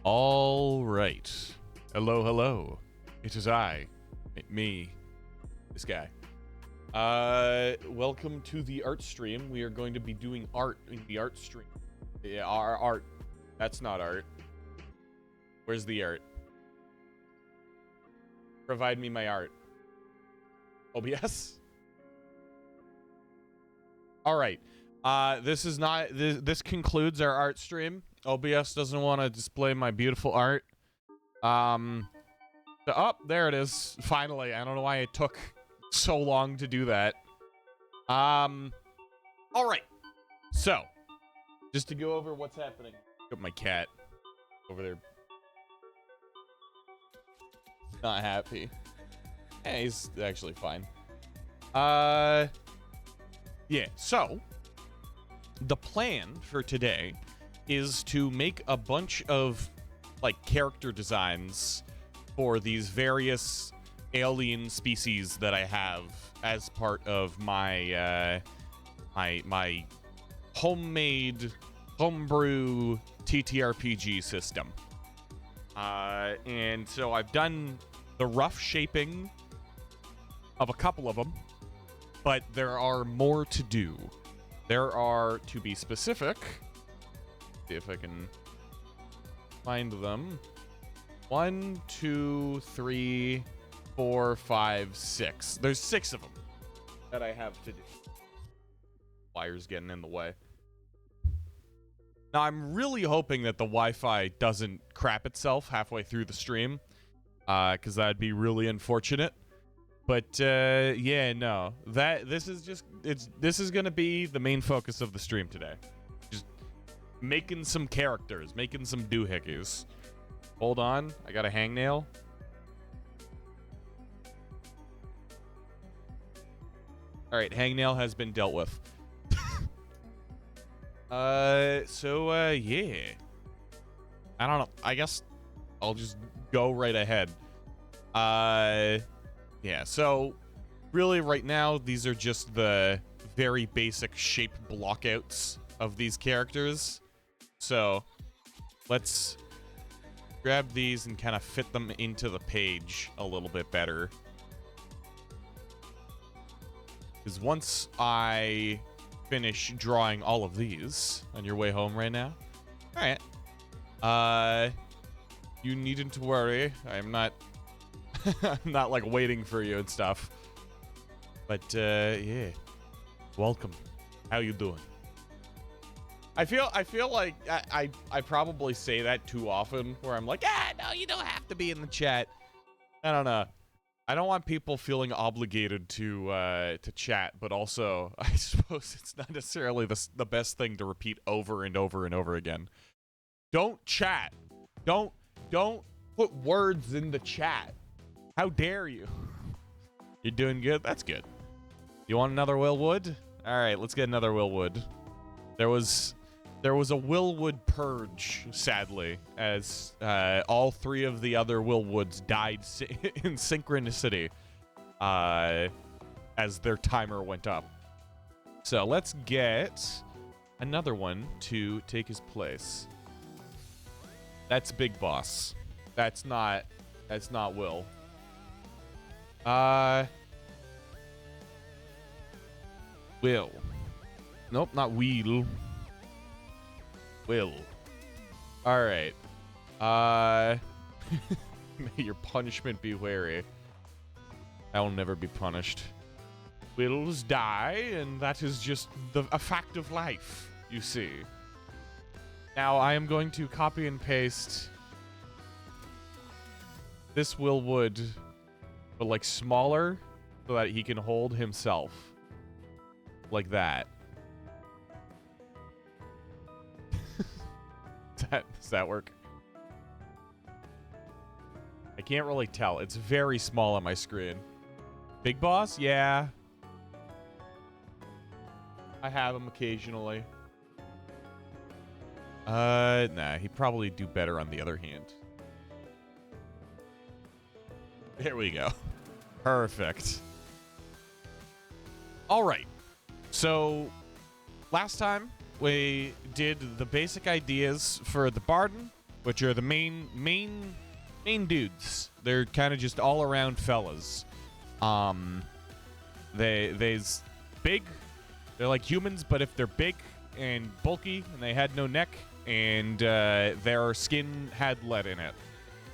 All right. Hello, hello. It is I, me, this guy. Welcome to the art stream. We are going to be doing art in the art stream. Yeah, our art. That's not art. Where's the art? Provide me my art. OBS? All right. This is not this concludes our art stream. OBS doesn't want to display my beautiful art. Oh, there it is. Finally. I don't know why it took so long to do that. All right. So, just to go over what's happening. Got my cat over there. Not happy. Yeah, he's actually fine. Yeah, so the plan for today is to make a bunch of like character designs for these various alien species that I have as part of my my homemade homebrew TTRPG system. And so I've done the rough shaping of a couple of them, but there are more to do. There are, to be specific, see if I can find them. 1, 2, 3, 4, 5, 6. There's 6 of them that I have to do. Wires getting in the way. Now, I'm really hoping that the Wi-Fi doesn't crap itself halfway through the stream, because that'd be really unfortunate. But yeah, no, this is gonna be the main focus of the stream today. Just making some characters, making some doohickeys. Hold on, I got a hangnail. All right, hangnail has been dealt with. Yeah. I don't know. I guess I'll just go right ahead. Yeah, so really right now, these are just the very basic shape blockouts of these characters. So let's grab these and kind of fit them into the page a little bit better. Because once I finish drawing all of these on your way home right now. All right. You needn't to worry. I'm not I'm not like waiting for you and stuff. But yeah. Welcome. How you doing? I feel like I probably say that too often where I'm like, no, you don't have to be in the chat. I don't know. I don't want people feeling obligated to chat, but also I suppose it's not necessarily the best thing to repeat over and over and over again. Don't chat. Don't put words in the chat. How dare you? You're doing good? That's good. You want another Willwood? All right, let's get another Willwood. There was a Willwood purge, sadly, as all 3 of the other Willwoods died in synchronicity as their timer went up. So let's get another one to take his place. That's Big Boss. That's not Will. Will. Nope, not Wheel. Will. All right. May your punishment be wary. I will never be punished. Wills die, and that is just a fact of life, you see. Now, I am going to copy and paste this Willwood, but like smaller, so that he can hold himself. Like that. Does that work? I can't really tell. It's very small on my screen. Big Boss? Yeah. I have him occasionally. Nah, he'd probably do better on the other hand. There we go. Perfect. All right. So, last time we did the basic ideas for the Barden, which are the main dudes. They're kind of just all around fellas. They's big. They're like humans, but if they're big and bulky and they had no neck and their skin had lead in it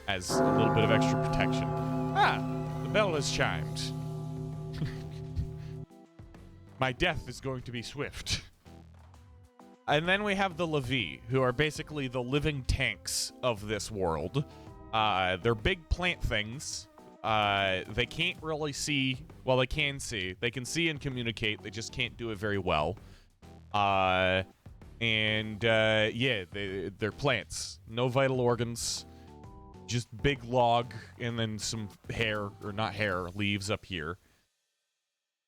as a little bit of extra protection. Ah, the bell has chimed. My death is going to be swift. And then we have the Levi, who are basically the living tanks of this world. They're big plant things. they can't really see. Well, they can see. They can see and communicate. They just can't do it very well. Yeah, they're plants. No vital organs. Just big log and then some hair, or not hair, leaves up here.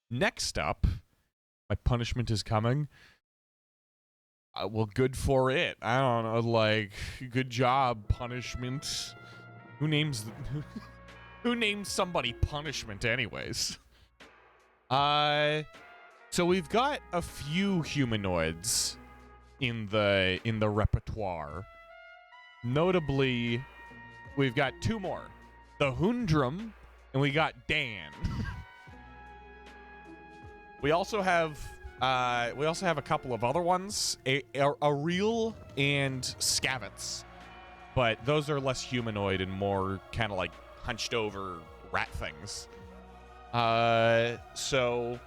Next up, my punishment is coming. Well, good for it. I don't know, like, good job, punishment. Who names who names somebody punishment anyways? So we've got a few humanoids in the repertoire. Notably, we've got two more. The Hundrum, and we got Dan. We also have a couple of other ones, Ariel and Scavets, but those are less humanoid and more kind of like hunched over rat things. So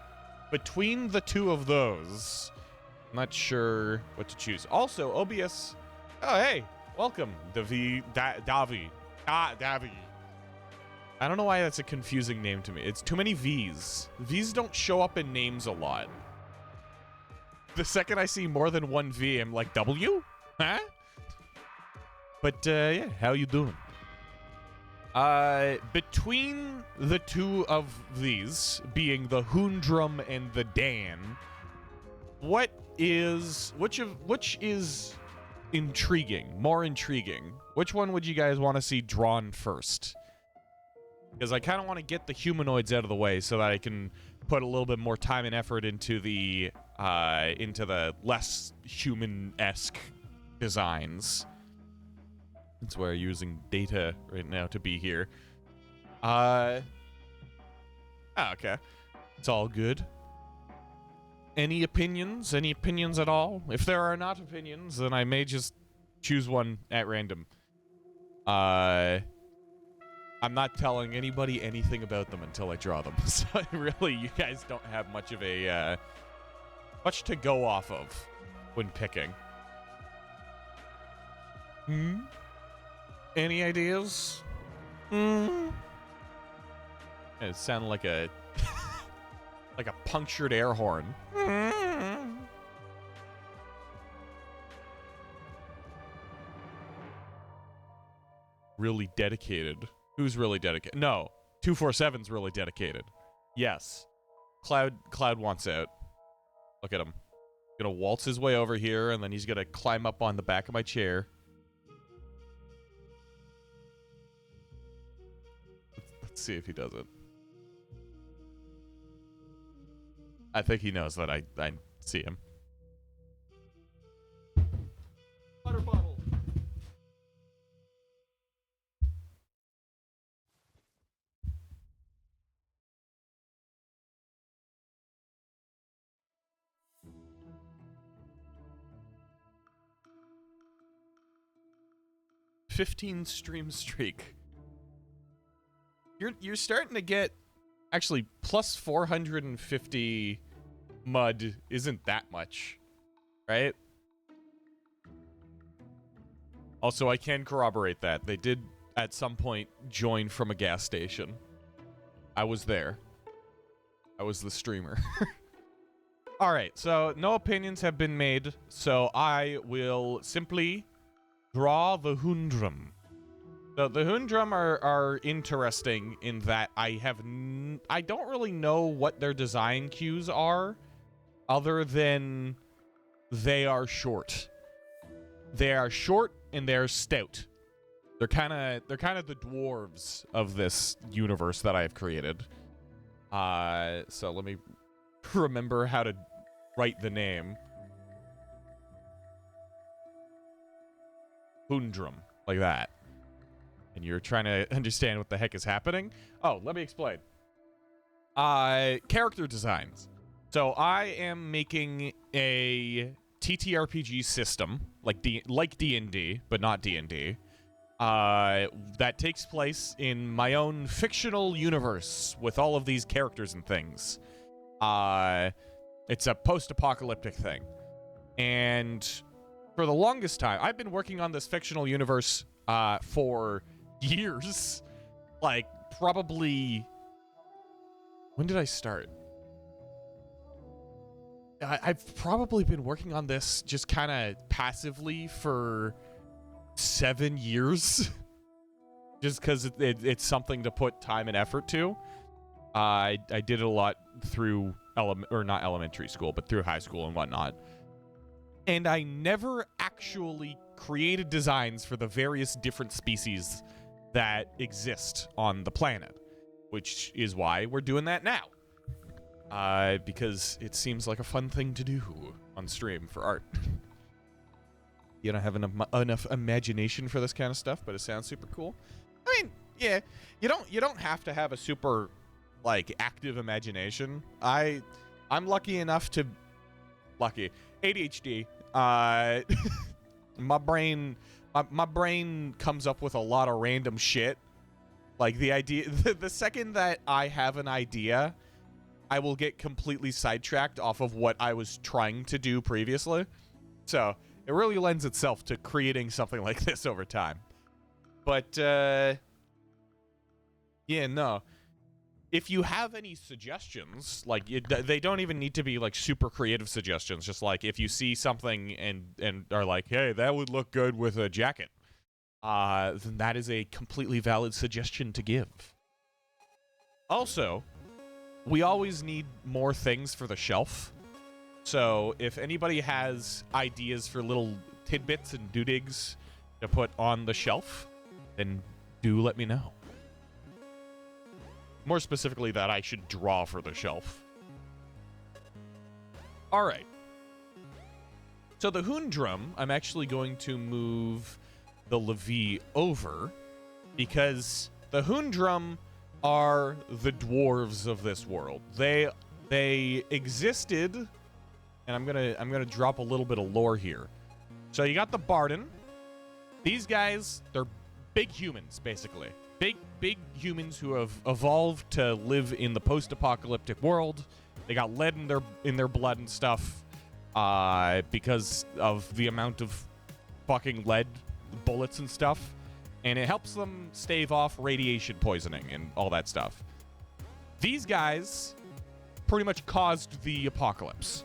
between the two of those, I'm not sure what to choose. Also, OBS. Oh, hey, welcome, Davi. I don't know why that's a confusing name to me. It's too many V's. V's don't show up in names a lot. The second I see more than one V, I'm like, W? Huh? But, yeah, how you doing? Between the two of these, being the Hundrum and the Dan, which is intriguing, more intriguing? Which one would you guys want to see drawn first? Because I kind of want to get the humanoids out of the way so that I can put a little bit more time and effort into the less human-esque designs. That's why I'm using data right now to be here. Okay. It's all good. Any opinions? Any opinions at all? If there are not opinions, then I may just choose one at random. I'm not telling anybody anything about them until I draw them. So really, you guys don't have much of a much to go off of when picking. Any ideas? It sounded like a like a punctured air horn. Really dedicated. Who's really dedicated? No, 247's really dedicated. Yes. Cloud wants out. Look at him. Gonna waltz his way over here, and then he's gonna climb up on the back of my chair. Let's see if he does it. I think he knows that I see him. Water bottle. +15 stream streak. You're starting to get, actually, +450 mud isn't that much, right? Also, I can corroborate that. They did, at some point, join from a gas station. I was there. I was the streamer. Alright, so no opinions have been made, so I will simply draw the Hundrum. So the Hundrum are interesting in that I don't really know what their design cues are, other than they are short. They are short and they're stout. They're kind of the dwarves of this universe that I've created. So let me remember how to write the name. Hundrum, like that. And you're trying to understand what the heck is happening? Oh, let me explain. Character designs. So I am making a TTRPG system, like D&D, but not D&D, that takes place in my own fictional universe with all of these characters and things. It's a post-apocalyptic thing. And for the longest time, I've been working on this fictional universe for years, like probably... When did I start? I've probably been working on this just kind of passively for 7 years. Just because it's something to put time and effort to. I did it a lot through not elementary school, but through high school and whatnot. And I never actually created designs for the various different species that exist on the planet, which is why we're doing that now. Because it seems like a fun thing to do on stream for art. You don't have enough imagination for this kind of stuff, but it sounds super cool. I mean, yeah, you don't have to have a super like active imagination. I'm lucky enough to ADHD. My brain comes up with a lot of random shit. Like the idea, the second that I have an idea, I will get completely sidetracked off of what I was trying to do previously. So it really lends itself to creating something like this over time. But yeah, no. If you have any suggestions, like they don't even need to be like super creative suggestions. Just like if you see something and are like, hey, that would look good with a jacket, then that is a completely valid suggestion to give. Also, we always need more things for the shelf. So if anybody has ideas for little tidbits and doodigs to put on the shelf, then do let me know. More specifically, that I should draw for the shelf. All right. So the Hoondrum, I'm actually going to move the Levee over because the Hoondrum are the dwarves of this world. They existed, and I'm gonna drop a little bit of lore here. So you got the Barden. These guys, they're big humans, basically. Big humans who have evolved to live in the post-apocalyptic world. They got lead in their blood and stuff because of the amount of fucking lead bullets and stuff. And it helps them stave off radiation poisoning and all that stuff. These guys pretty much caused the apocalypse.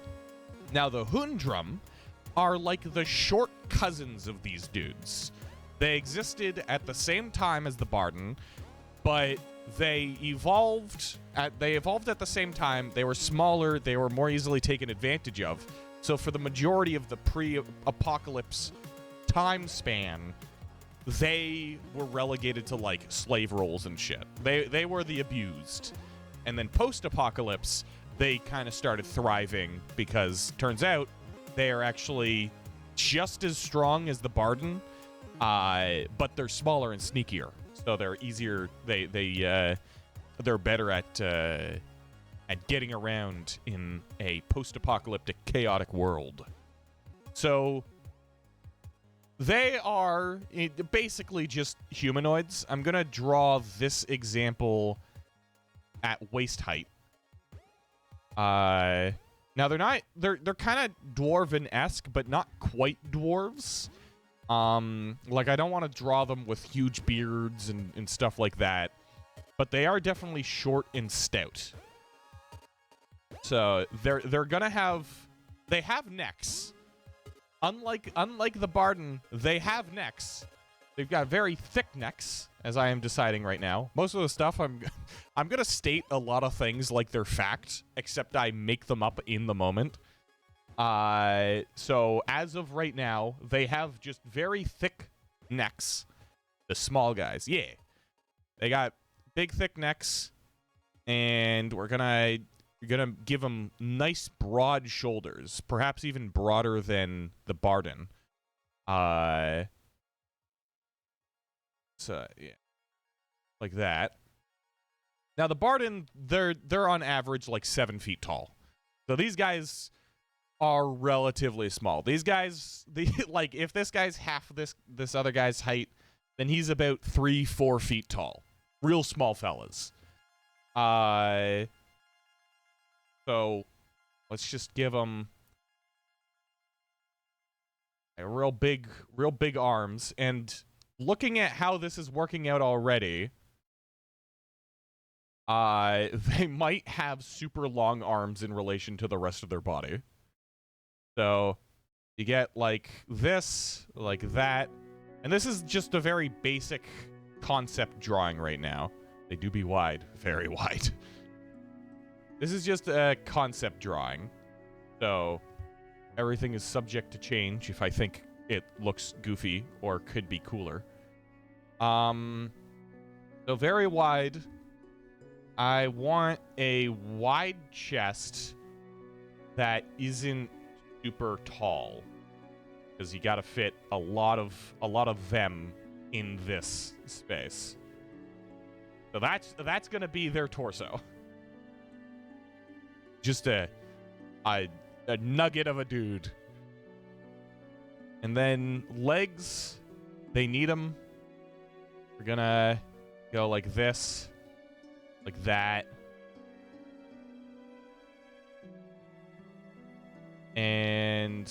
Now, the Hoondrum are like the short cousins of these dudes. They existed at the same time as the Barden, but they evolved at the same time. They were smaller, they were more easily taken advantage of. So for the majority of the pre-apocalypse time span, they were relegated to like slave roles and shit. They were the abused. And then post-apocalypse, they kind of started thriving because turns out they are actually just as strong as the Barden. But they're smaller and sneakier, so they're easier. They're better at getting around in a post-apocalyptic, chaotic world. So they are basically just humanoids. I'm gonna draw this example at waist height. Now they're not. They're kind of dwarven-esque, but not quite dwarves. Like, I don't want to draw them with huge beards and stuff like that, but they are definitely short and stout. So they're gonna have, they have necks. Unlike the Barden, they have necks. They've got very thick necks, as I am deciding right now. Most of the stuff I'm gonna state a lot of things like they're fact, except I make them up in the moment. So as of right now, they have just very thick necks. The small guys, yeah. They got big, thick necks, and we're gonna give them nice, broad shoulders, perhaps even broader than the Barden. So yeah, like that. Now the Barden, they're on average like 7 feet tall. So these guys are relatively small. These guys, like, if this guy's half this other guy's height, then he's about 3-4 feet tall. Real small fellas. So let's just give them a real big arms. And looking at how this is working out already, they might have super long arms in relation to the rest of their body. So you get like this, like that. And this is just a very basic concept drawing right now. They do be wide, very wide. This is just a concept drawing. So everything is subject to change if I think it looks goofy or could be cooler. So very wide. I want a wide chest that isn't super tall, because you got to fit a lot of them in this space. So that's gonna be their torso. Just a nugget of a dude. And then legs, they need them. We're gonna go like this, like that. And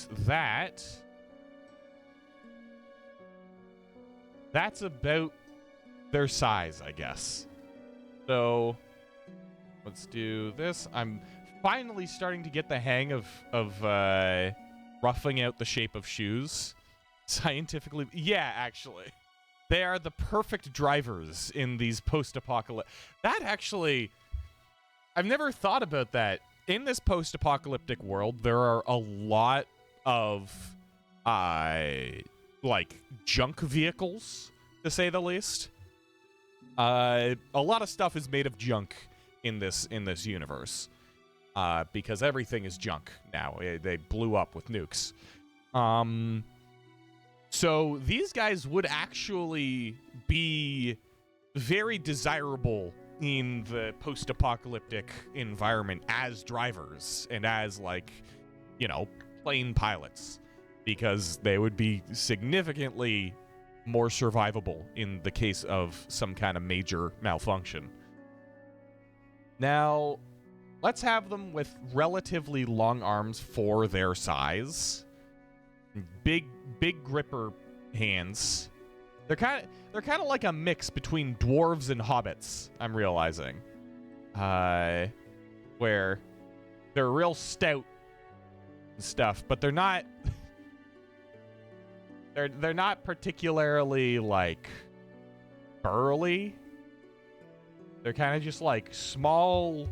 that's about their size, I guess. So let's do this. I'm finally starting to get the hang of roughing out the shape of shoes scientifically. Yeah, actually. They are the perfect drivers in these post-apocalyptic. That actually, I've never thought about that. In this post-apocalyptic world, there are a lot of like junk vehicles, to say the least. A lot of stuff is made of junk in this universe, because everything is junk now. They blew up with nukes. So these guys would actually be very desirable in the post-apocalyptic environment as drivers and as, like, you know, plane pilots, because they would be significantly more survivable in the case of some kind of major malfunction. Now, let's have them with relatively long arms for their size. Big gripper hands. They're kind of like a mix between dwarves and hobbits, I'm realizing. Where they're real stout and stuff, but they're not they're not particularly like burly. They're kind of just like small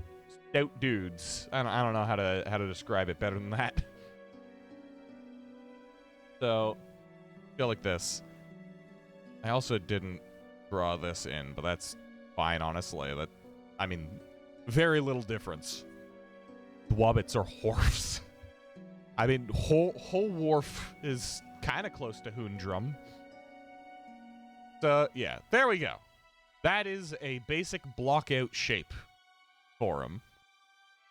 stout dudes. I don't know how to describe it better than that. So, go like this. I also didn't draw this in, but that's fine, honestly. I mean, very little difference. Dwobbits are horfs. I mean, whole Wharf is kind of close to Hoondrum. So, yeah, there we go. That is a basic block-out shape for him.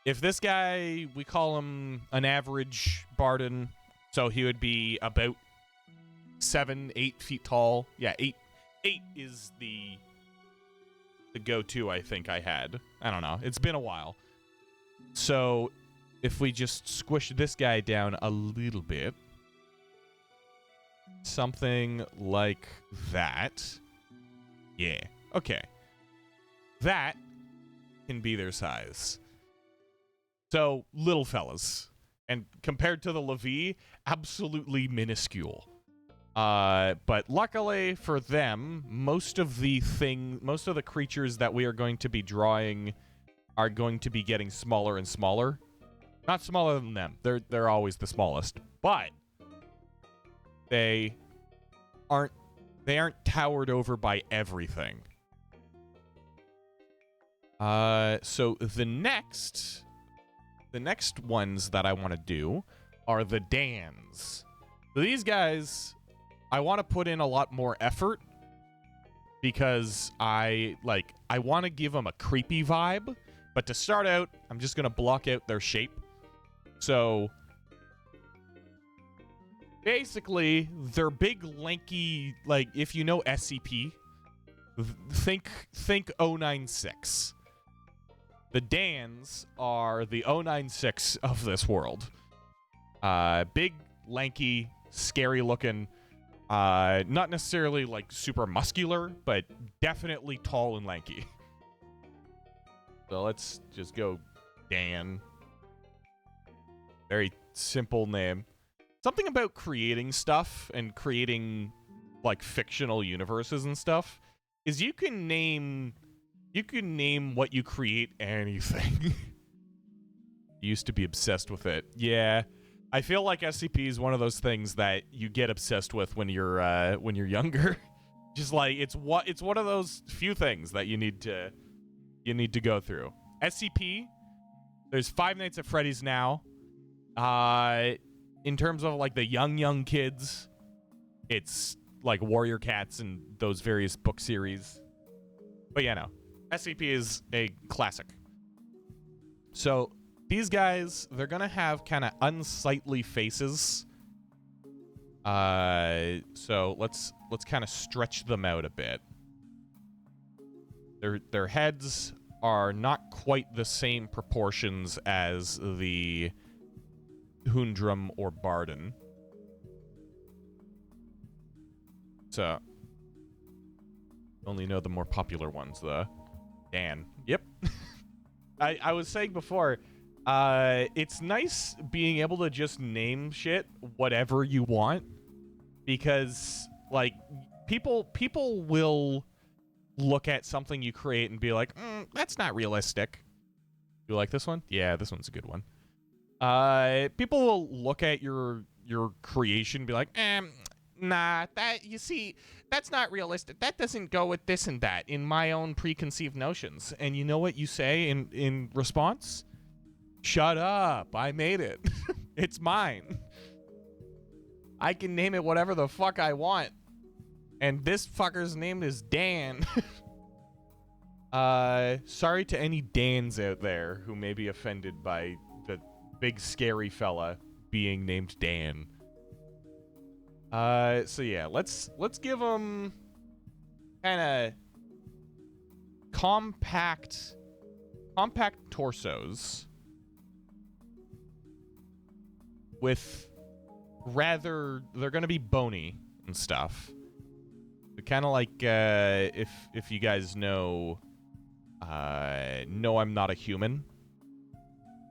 If this guy, we call him an average Barden, so he would be about 7-8 feet tall. Yeah, 8 is the go-to I think I had. I don't know. It's been a while. So if we just squish this guy down a little bit, something like that. Yeah. Okay. That can be their size. So, little fellas. And compared to the Levi, absolutely minuscule. But luckily for them, most of the creatures that we are going to be drawing are going to be getting smaller and smaller. Not smaller than them. They're always the smallest. But they aren't towered over by everything. So the next ones that I want to do are the Dans. So these guys, I want to put in a lot more effort because I want to give them a creepy vibe. But to start out, I'm just going to block out their shape. So basically, they're big, lanky, like, if you know SCP, think 096. The Dans are the 096 of this world. Big, lanky, scary-looking, not necessarily, like, super muscular, but definitely tall and lanky. So let's just go Dan. Very simple name. Something about creating stuff and creating like fictional universes and stuff is you can name what you create anything. Used to be obsessed with it. Yeah. I feel like SCP is one of those things that you get obsessed with when you're younger. Just like it's one of those few things that you need to go through. SCP, there's Five Nights at Freddy's now. In terms of like the young kids, it's like Warrior Cats and those various book series. But yeah, no. SCP is a classic. So these guys, they're gonna have kind of unsightly faces. So let's kind of stretch them out a bit. Their heads are not quite the same proportions as the Hundrum or Barden. So only know the more popular ones, though. Dan. Yep. I was saying before, it's nice being able to just name shit whatever you want, because like people will look at something you create and be like, that's not realistic. You like this one? Yeah, this one's a good one. People will look at your creation and be like, nah, that, you see, that's not realistic. That doesn't go with this and that in my own preconceived notions. And you know what you say in response? Shut up. I made it. It's mine. I can name it whatever the fuck I want. And this fucker's name is Dan. Sorry to any Dans out there who may be offended by the big scary fella being named Dan. So yeah, let's give them kind of compact torsos with they're gonna be bony and stuff. Kind of like if you guys know No, I'm Not a Human.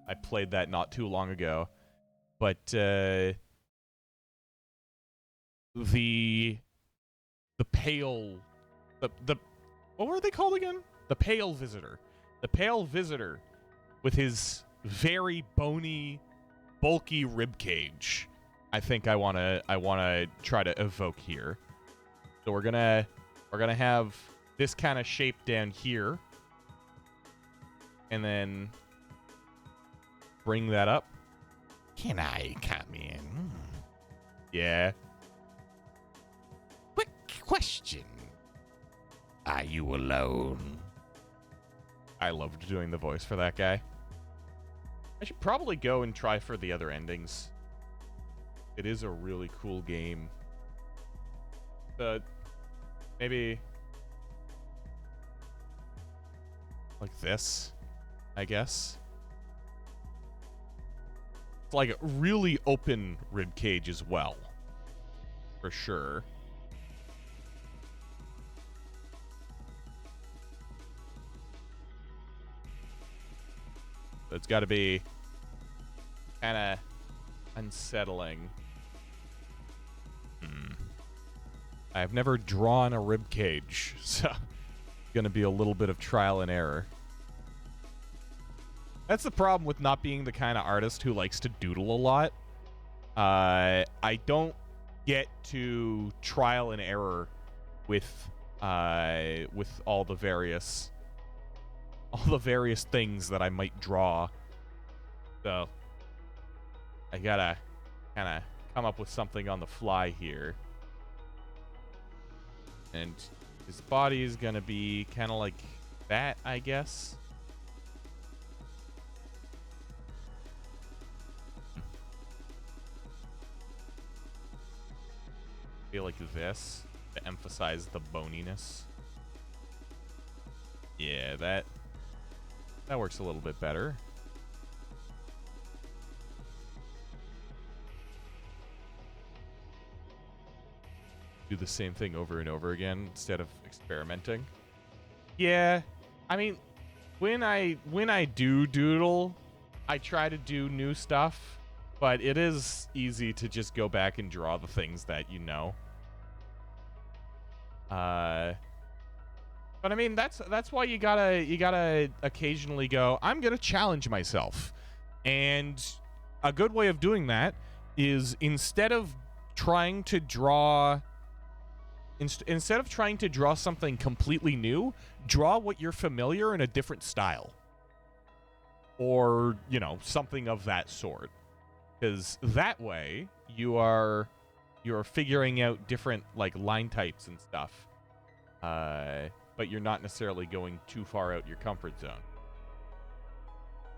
I played that not too long ago, but the pale the what were they called again? The Pale Visitor. The Pale Visitor with his very bony, bulky rib cage. I think I wanna try to evoke here. So we're gonna have this kind of shape down here, and then bring that up. Can I come in? Yeah. Quick question. Are you alone? I loved doing the voice for that guy. I should probably go and try for the other endings. It is a really cool game. But maybe like this, I guess. It's like a really open rib cage as well, for sure. So it's got to be kind of unsettling. I've never drawn a rib cage, so it's going to be a little bit of trial and error. That's the problem with not being the kind of artist who likes to doodle a lot. I don't get to trial and error with all the various things that I might draw. So I gotta kind of come up with something on the fly here. And his body is gonna be kind of like that, I guess. Feel like this to emphasize the boniness. Yeah, that works a little bit better. Do the same thing over and over again instead of experimenting. Yeah, I mean, when I do doodle, I try to do new stuff, but it is easy to just go back and draw the things that you know. But I mean, that's why you gotta occasionally go, I'm gonna challenge myself. And a good way of doing that is instead of trying to draw something completely new, draw what you're familiar in a different style. Or, you know, something of that sort. Because that way you're figuring out different like line types and stuff. But you're not necessarily going too far out your comfort zone.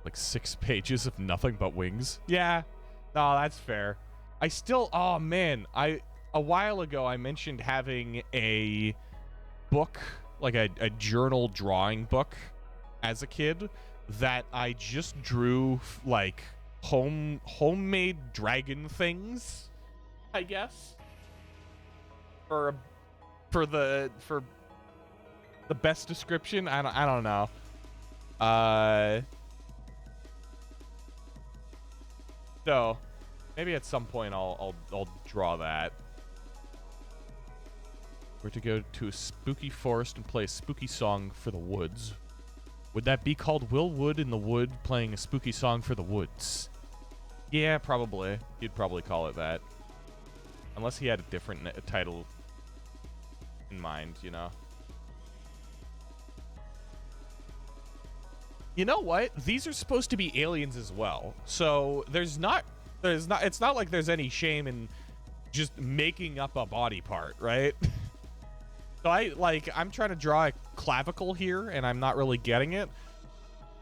Like 6 pages of nothing but wings. Yeah. No, that's fair. I still, oh man, a while ago I mentioned having a book, like a journal drawing book as a kid that I just drew like homemade dragon things, I guess. For the best description, I don't know. So maybe at some point I'll draw that. We're to go to a spooky forest and play a spooky song for the woods. Would that be called Will Wood in the Wood playing a spooky song for the woods? Yeah, probably. He'd probably call it that. Unless he had a different title in mind, you know. You know what? These are supposed to be aliens as well. So it's not like there's any shame in just making up a body part, right? So I'm trying to draw a clavicle here and I'm not really getting it.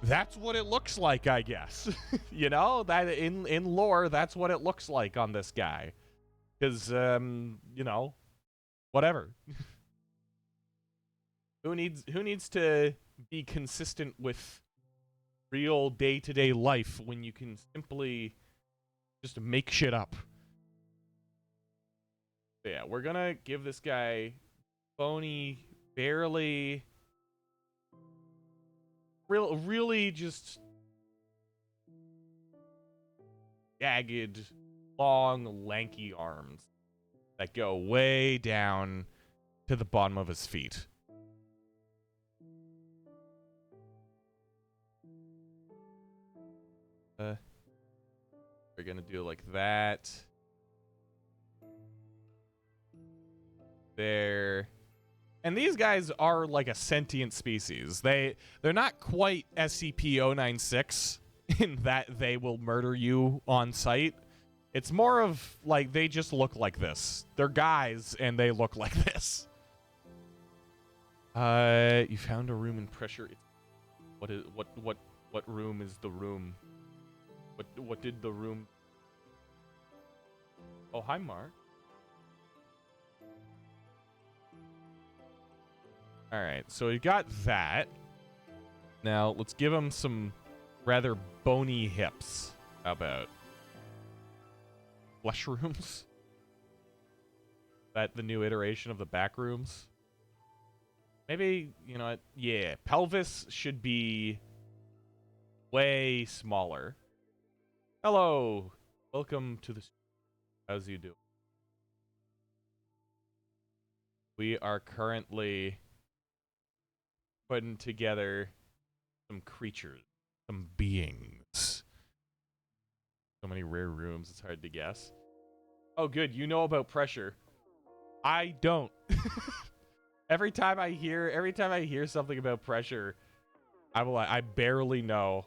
That's what it looks like, I guess. You know, that in lore, that's what it looks like on this guy. Cuz you know, whatever. Who needs to be consistent with real day-to-day life when you can simply just make shit up? So yeah, we're gonna give this guy bony, barely, really just jagged, long, lanky arms that go way down to the bottom of his feet. We're gonna do like that. There. And these guys are like a sentient species. They're not quite SCP-096 in that they will murder you on sight. It's more of like they just look like this. They're guys and they look like this. You found a room in pressure. What room is the room? What did the room? Oh, hi, Mark. All right, so we got that. Now let's give him some rather bony hips. How about flesh rooms? That the new iteration of the back rooms? Maybe, you know what? Yeah, pelvis should be way smaller. Hello, welcome to the. How's you doing? We are currently putting together some creatures, some beings. So many rare rooms, it's hard to guess. Oh, good, you know about pressure. I don't. Every time I hear something about pressure, I barely know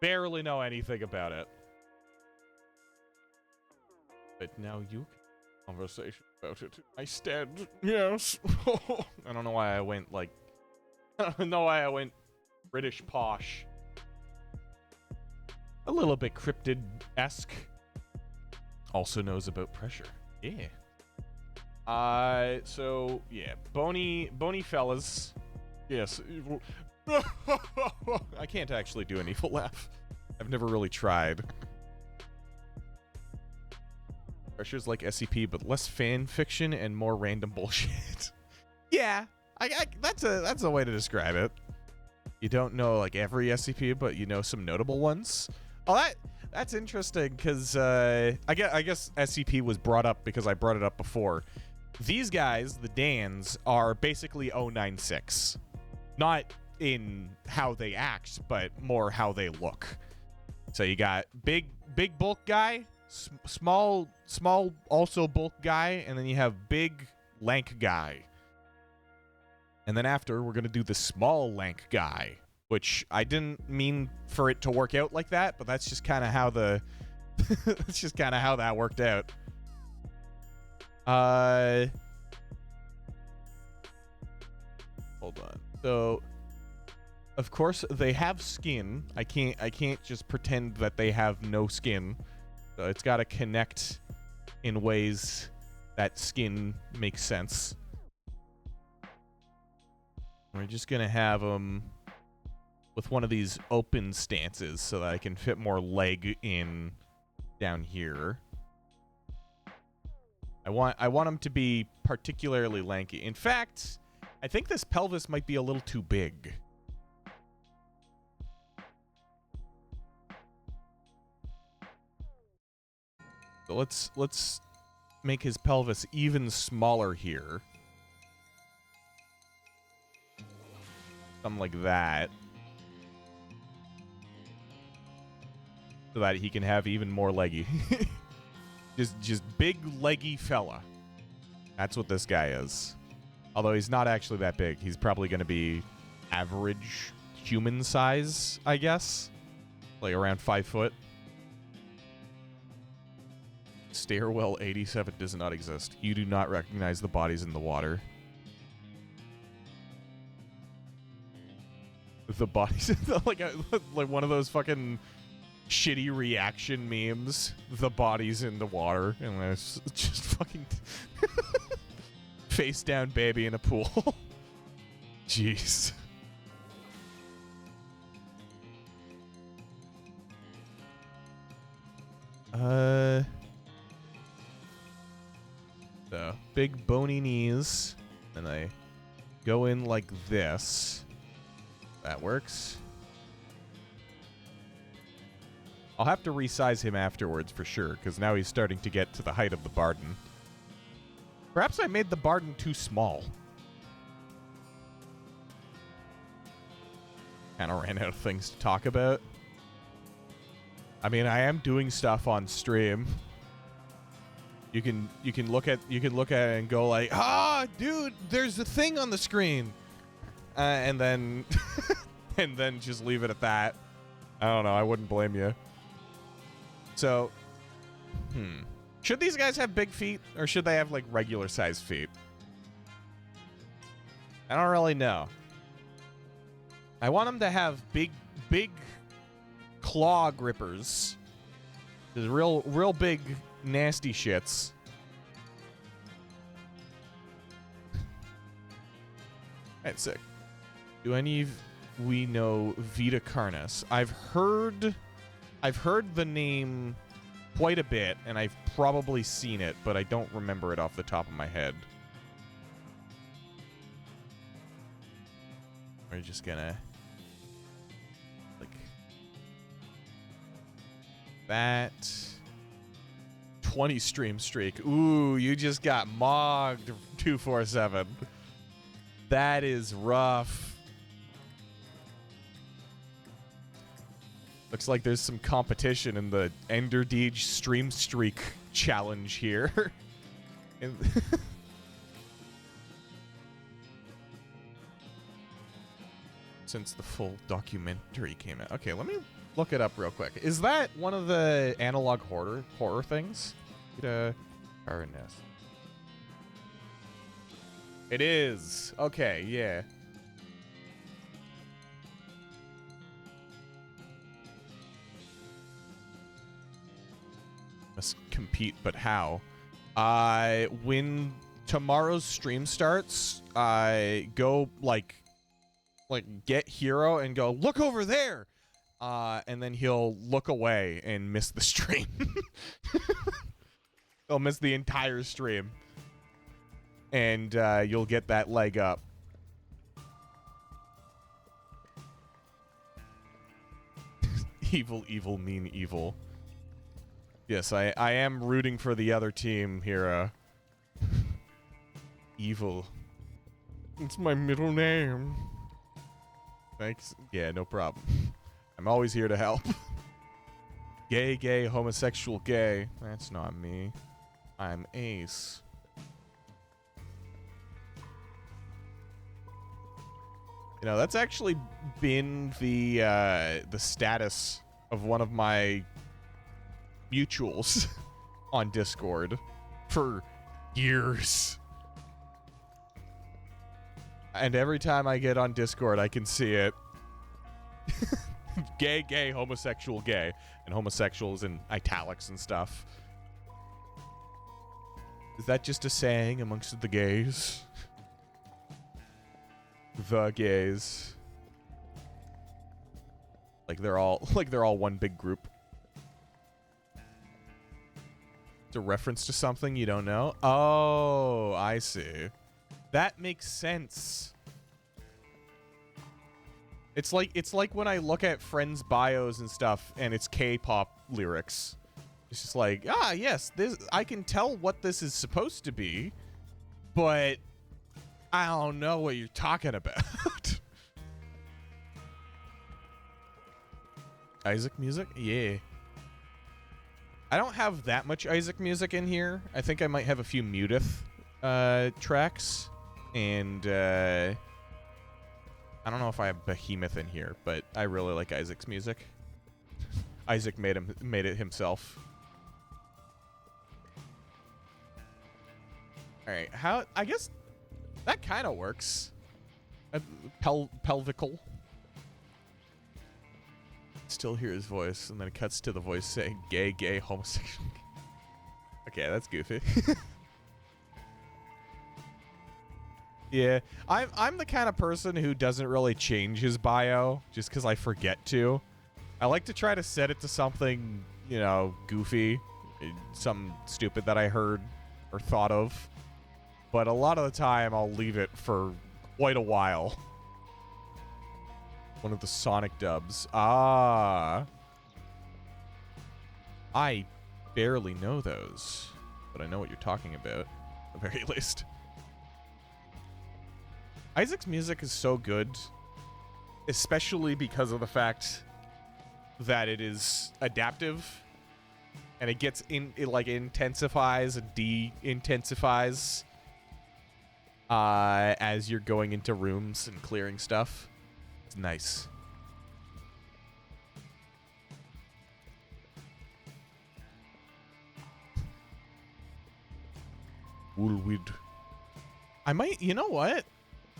anything about it. But now you can conversation about it. I stand. Yes. I don't know why I went like. I don't know why I went British posh. A little bit cryptid-esque. Also knows about pressure. Yeah. So yeah, bony fellas. Yes. Evil. I can't actually do an evil laugh. I've never really tried. Pressure's like SCP, but less fan fiction and more random bullshit. Yeah, that's a way to describe it. You don't know like every SCP, but you know some notable ones. Oh, that's interesting because I guess SCP was brought up because I brought it up before. These guys, the Dans, are basically 096. Not in how they act, but more how they look. So you got big bulk guy, small also bulk guy, and then you have big lank guy. And then after, we're going to do the small lank guy, which I didn't mean for it to work out like that, but that's just kind of how that's just kind of how that worked out. Hold on. So, of course, they have skin. I can't just pretend that they have no skin. So it's got to connect in ways that skin makes sense. We're just going to have them with one of these open stances so that I can fit more leg in down here. I want them to be particularly lanky. In fact, I think this pelvis might be a little too big. So let's make his pelvis even smaller here. Something like that. So that he can have even more leggy. just big leggy fella. That's what this guy is. Although he's not actually that big. He's probably going to be average human size, I guess. Like around 5 foot. Stairwell 87 does not exist. You do not recognize the bodies in the water. The bodies, like one of those fucking shitty reaction memes. The bodies in the water, and it's just fucking face down baby in a pool. Jeez. So big bony knees, and I go in like this. That works. I'll have to resize him afterwards for sure, because now he's starting to get to the height of the Barden. Perhaps I made the Barden too small. Kind of ran out of things to talk about. I mean, I am doing stuff on stream. You can look at it and go like, ah, dude, there's a thing on the screen. And then and then just leave it at that. I don't know. I wouldn't blame you. So, should these guys have big feet, or should they have like regular sized feet? I don't really know. I want them to have big claw grippers. There's real big nasty shits. That's sick. Do any of we know Vita Carnis? I've heard the name quite a bit, and I've probably seen it, but I don't remember it off the top of my head. We're just gonna like that. 20 stream streak. Ooh, you just got mogged 247. That is rough. Looks like there's some competition in the Ender Deej stream streak challenge here. Since the full documentary came out. Okay, let me look it up real quick. Is that one of the analog horror things? Carness. It is. Okay, yeah. Must compete, but how? When tomorrow's stream starts, I go like get Hero and go, look over there, and then he'll look away and miss the stream. He'll miss the entire stream, and you'll get that leg up. Evil, evil, mean, evil. Yes, I am rooting for the other team here. Evil. It's my middle name. Thanks. Yeah, no problem. I'm always here to help. Gay, gay, homosexual, gay. That's not me. I'm Ace. You know, that's actually been the status of one of my mutuals on Discord for years. And every time I get on Discord, I can see it. Gay, gay, homosexual, gay. And homosexuals in italics and stuff. Is that just a saying amongst the gays? The gays. Like they're all one big group. It's a reference to something you don't know? Oh, I see. That makes sense. It's like when I look at friends' bios and stuff and it's K-pop lyrics. It's just like, ah, yes, this I can tell what this is supposed to be, but I don't know what you're talking about. Isaac music? Yeah. I don't have that much Isaac music in here. I think I might have a few Mutith tracks. And I don't know if I have Behemoth in here, but I really like Isaac's music. Isaac made it himself. All right, I guess that kind of works. Pelvical. Still hear his voice, and then it cuts to the voice saying "gay, gay, homosexual." Okay, that's goofy. Yeah, I'm the kind of person who doesn't really change his bio just because I forget to. I like to try to set it to something, you know, goofy, something stupid that I heard or thought of. But a lot of the time, I'll leave it for quite a while. One of the Sonic dubs. Ah. I barely know those, but I know what you're talking about, at the very least. Isaac's music is so good, especially because of the fact that it is adaptive and it gets it like intensifies and de-intensifies as you're going into rooms and clearing stuff. It's nice. Woolweed. I might, you know what?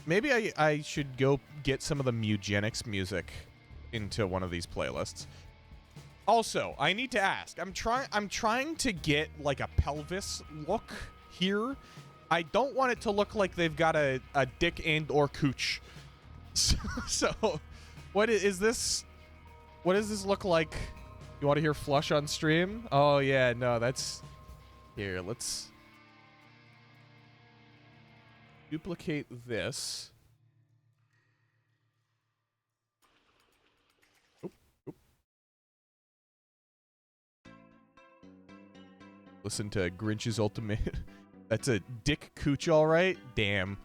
Maybe I should go get some of the Mugenics music into one of these playlists. Also, I need to ask. I'm trying to get like a pelvis look here. I don't want it to look like they've got a dick and or cooch. So what is this? What does this look like? You want to hear flush on stream? Oh yeah, no, that's here. Let's duplicate this. Oop, oop. Listen to Grinch's Ultimate. That's a dick cooch, all right? Damn.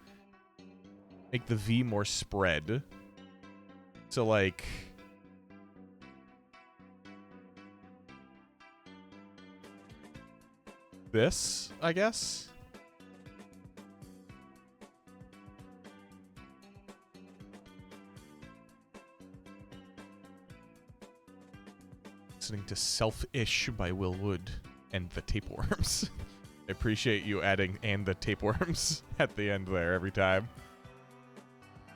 Make the V more spread. So, like... this, I guess? Listening to Selfish by Will Wood and the Tapeworms. I appreciate you adding "and the Tapeworms" at the end there every time.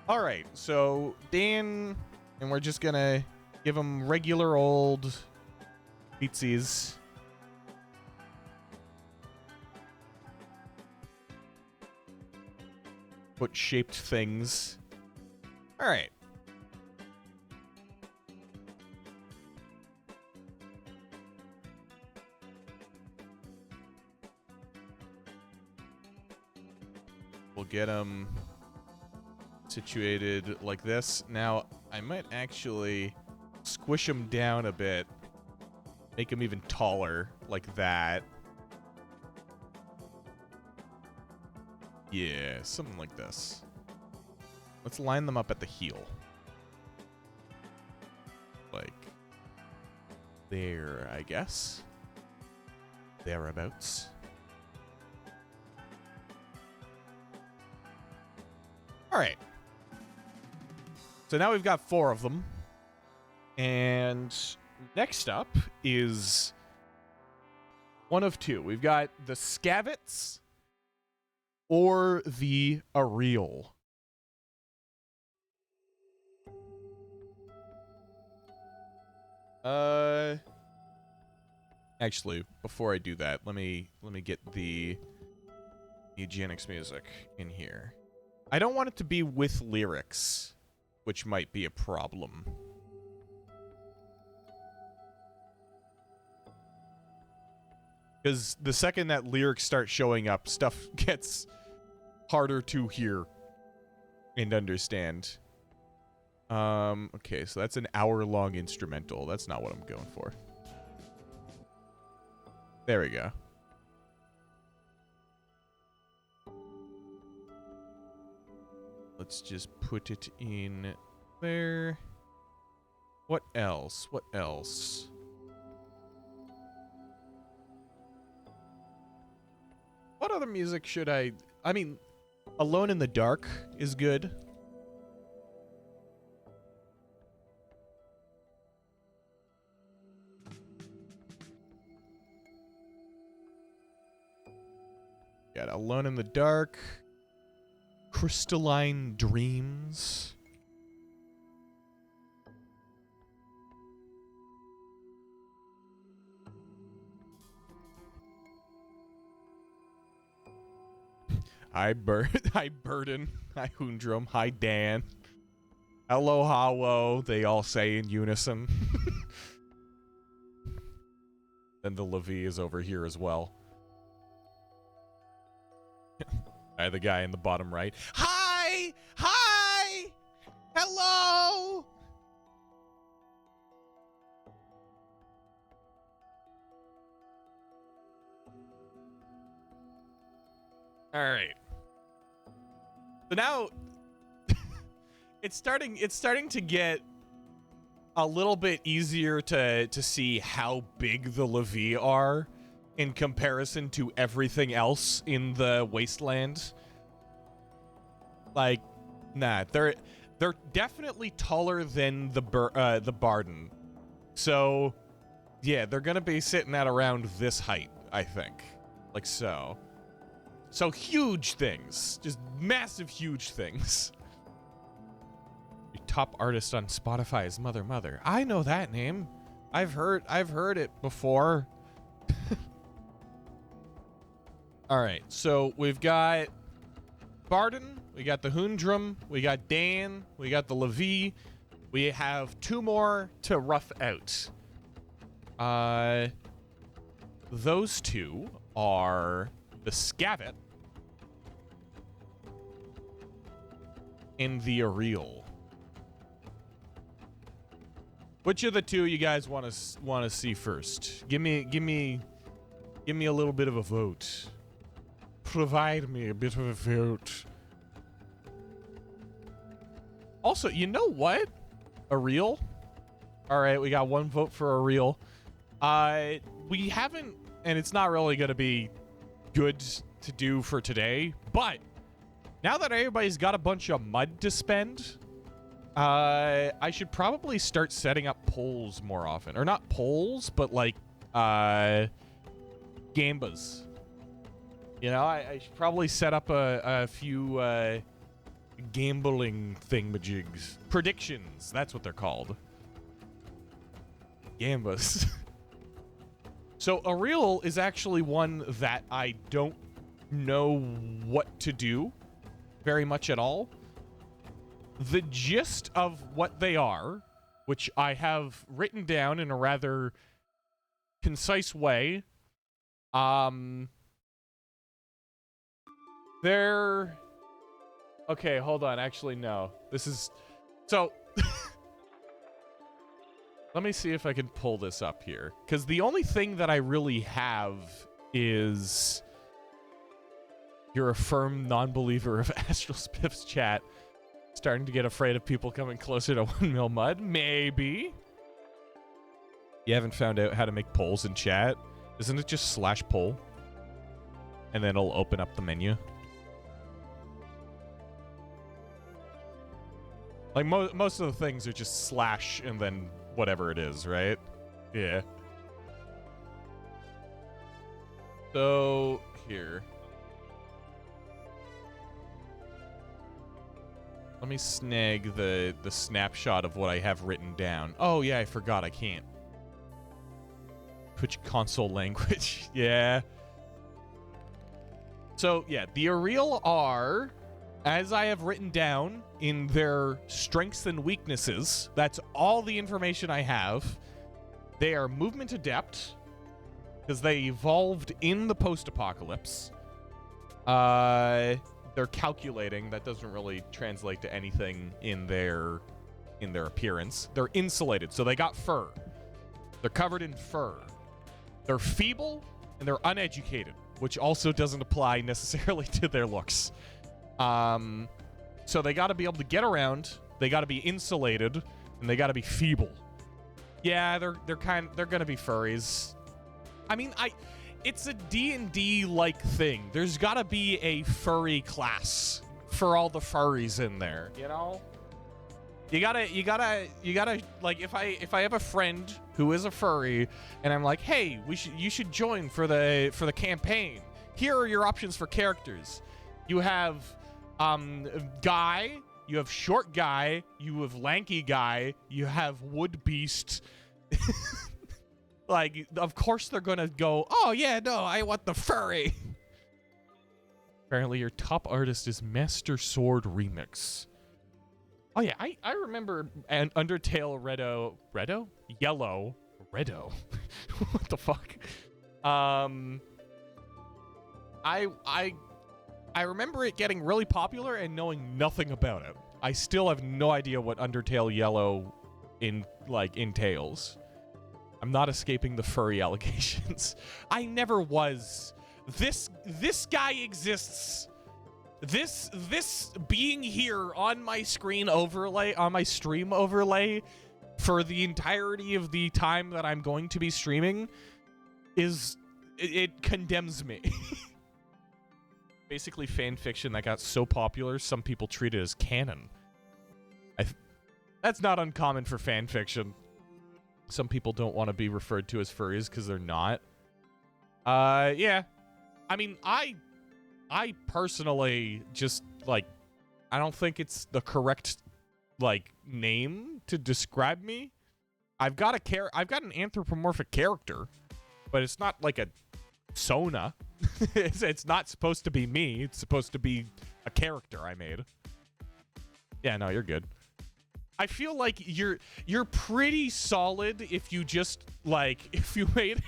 All right, so Dan, and we're just gonna give him regular old beatsies. Foot-shaped things. All right. We'll get them situated like this. Now, I might actually squish him down a bit. Make him even taller, like that. Yeah, something like this. Let's line them up at the heel. Like there, I guess. Thereabouts. All right. So now we've got 4 of them. And next up is one of 2. We've got the Scavets or the Areal. Actually, before I do that, let me get the eugenics music in here. I don't want it to be with lyrics, which might be a problem. Because the second that lyrics start showing up, stuff gets harder to hear and understand. Okay, so that's an hour-long instrumental. That's not what I'm going for. There we go. Let's just put it in there. What else? What else? What other music should I mean, Alone in the Dark is good. Got Alone in the Dark. Crystalline Dreams. Hi Burden. Hi Hoondrum. Hi Dan. Hello Hollow. They all say in unison. Then the Levi is over here as well. Hi, the guy in the bottom right. Hi! Hi! Hello! All right. So now it's starting to get a little bit easier to see how big the Levi are in comparison to everything else in the wasteland. Like, nah, they're definitely taller than the Barden. So, yeah, they're gonna be sitting at around this height, I think. Like so. So huge things, just massive, huge things. Your top artist on Spotify is Mother. I know that name. I've heard it before. All right, so we've got Barden, we got the Hoondrum, we got Dan, we got the Levi. We have 2 more to rough out. Those 2 are the Scavet and the Areal. Which of the 2 you guys want to see first? Give me a little bit of a vote. Provide me a bit of a vote. Also, you know what? Areal. All right, we got 1 vote for Areal. We haven't, and it's not really going to be good to do for today, but now that everybody's got a bunch of mud to spend, I should probably start setting up polls more often. Or not polls, but like, gambas. You know, I should probably set up a few, gambling thingamajigs. Predictions, that's what they're called. Gambas. So Areal is actually one that I don't know what to do very much at all. The gist of what they are, which I have written down in a rather concise way, they're... Okay, hold on. Actually, no. This is... So... Let me see if I can pull this up here. Because the only thing that I really have is... You're a firm non-believer of Astral Spiff's chat. Starting to get afraid of people coming closer to 1 mil mud? Maybe. You haven't found out how to make polls in chat? Isn't it just /poll? And then it'll open up the menu. Like, most of the things are just slash and then whatever it is, right? Yeah. So, here. Let me snag the snapshot of what I have written down. Oh, yeah, I forgot. I can't. Twitch console language. Yeah. So, yeah, the Areal are, as I have written down, in their strengths and weaknesses. That's all the information I have. They are movement adept, because they evolved in the post-apocalypse. They're calculating. That doesn't really translate to anything in their appearance. They're insulated, so they got fur. They're covered in fur. They're feeble, and they're uneducated, which also doesn't apply necessarily to their looks. So they got to be able to get around. They got to be insulated, and they got to be feeble. Yeah, they're gonna be furries. I mean, it's a D&D like thing. There's got to be a furry class for all the furries in there, you know? You gotta like, if I have a friend who is a furry and I'm like, "Hey, you should join for the campaign. Here are your options for characters. You have guy, you have short guy, you have lanky guy, you have wood beast." Like, of course they're gonna go, "Oh yeah, no, I want the furry." Apparently your top artist is Master Sword Remix. Oh yeah, I remember an Undertale Yellow. What the fuck? I remember it getting really popular and knowing nothing about it. I still have no idea what Undertale Yellow entails. I'm not escaping the furry allegations. I never was. This guy exists. This being here on my screen overlay, on my stream overlay for the entirety of the time that I'm going to be streaming it condemns me. Basically fan fiction that got so popular, some people treat it as canon. That's not uncommon for fan fiction. Some people don't want to be referred to as furries because they're not. Yeah. I mean, I personally just, like, I don't think it's the correct, like, name to describe me. I've got an anthropomorphic character, but it's not like a Sona. It's not supposed to be me. It's supposed to be a character I made. Yeah, no, you're good. I feel like you're pretty solid if you just, like, if you made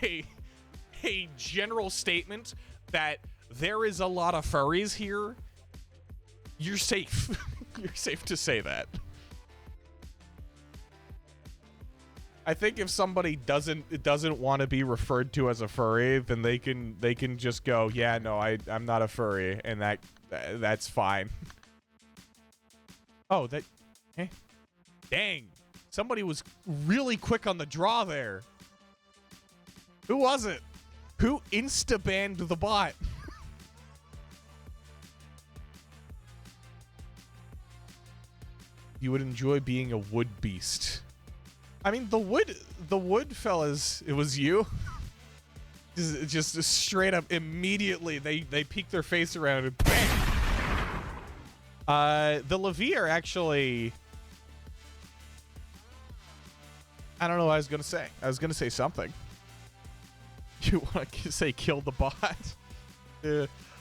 a general statement that there is a lot of furries here, you're safe. You're safe to say that. I think if somebody doesn't want to be referred to as a furry, then they can just go, "Yeah, no, I'm not a furry," and that's fine. Oh, that dang. Somebody was really quick on the draw there. Who was it? Who insta-banned the bot? You would enjoy being a wood beast. I mean, the wood fellas, it was you. just straight up immediately they peek their face around and bang. The Levi are actually, I don't know what I was gonna say. I was gonna say something. You want to say kill the bot?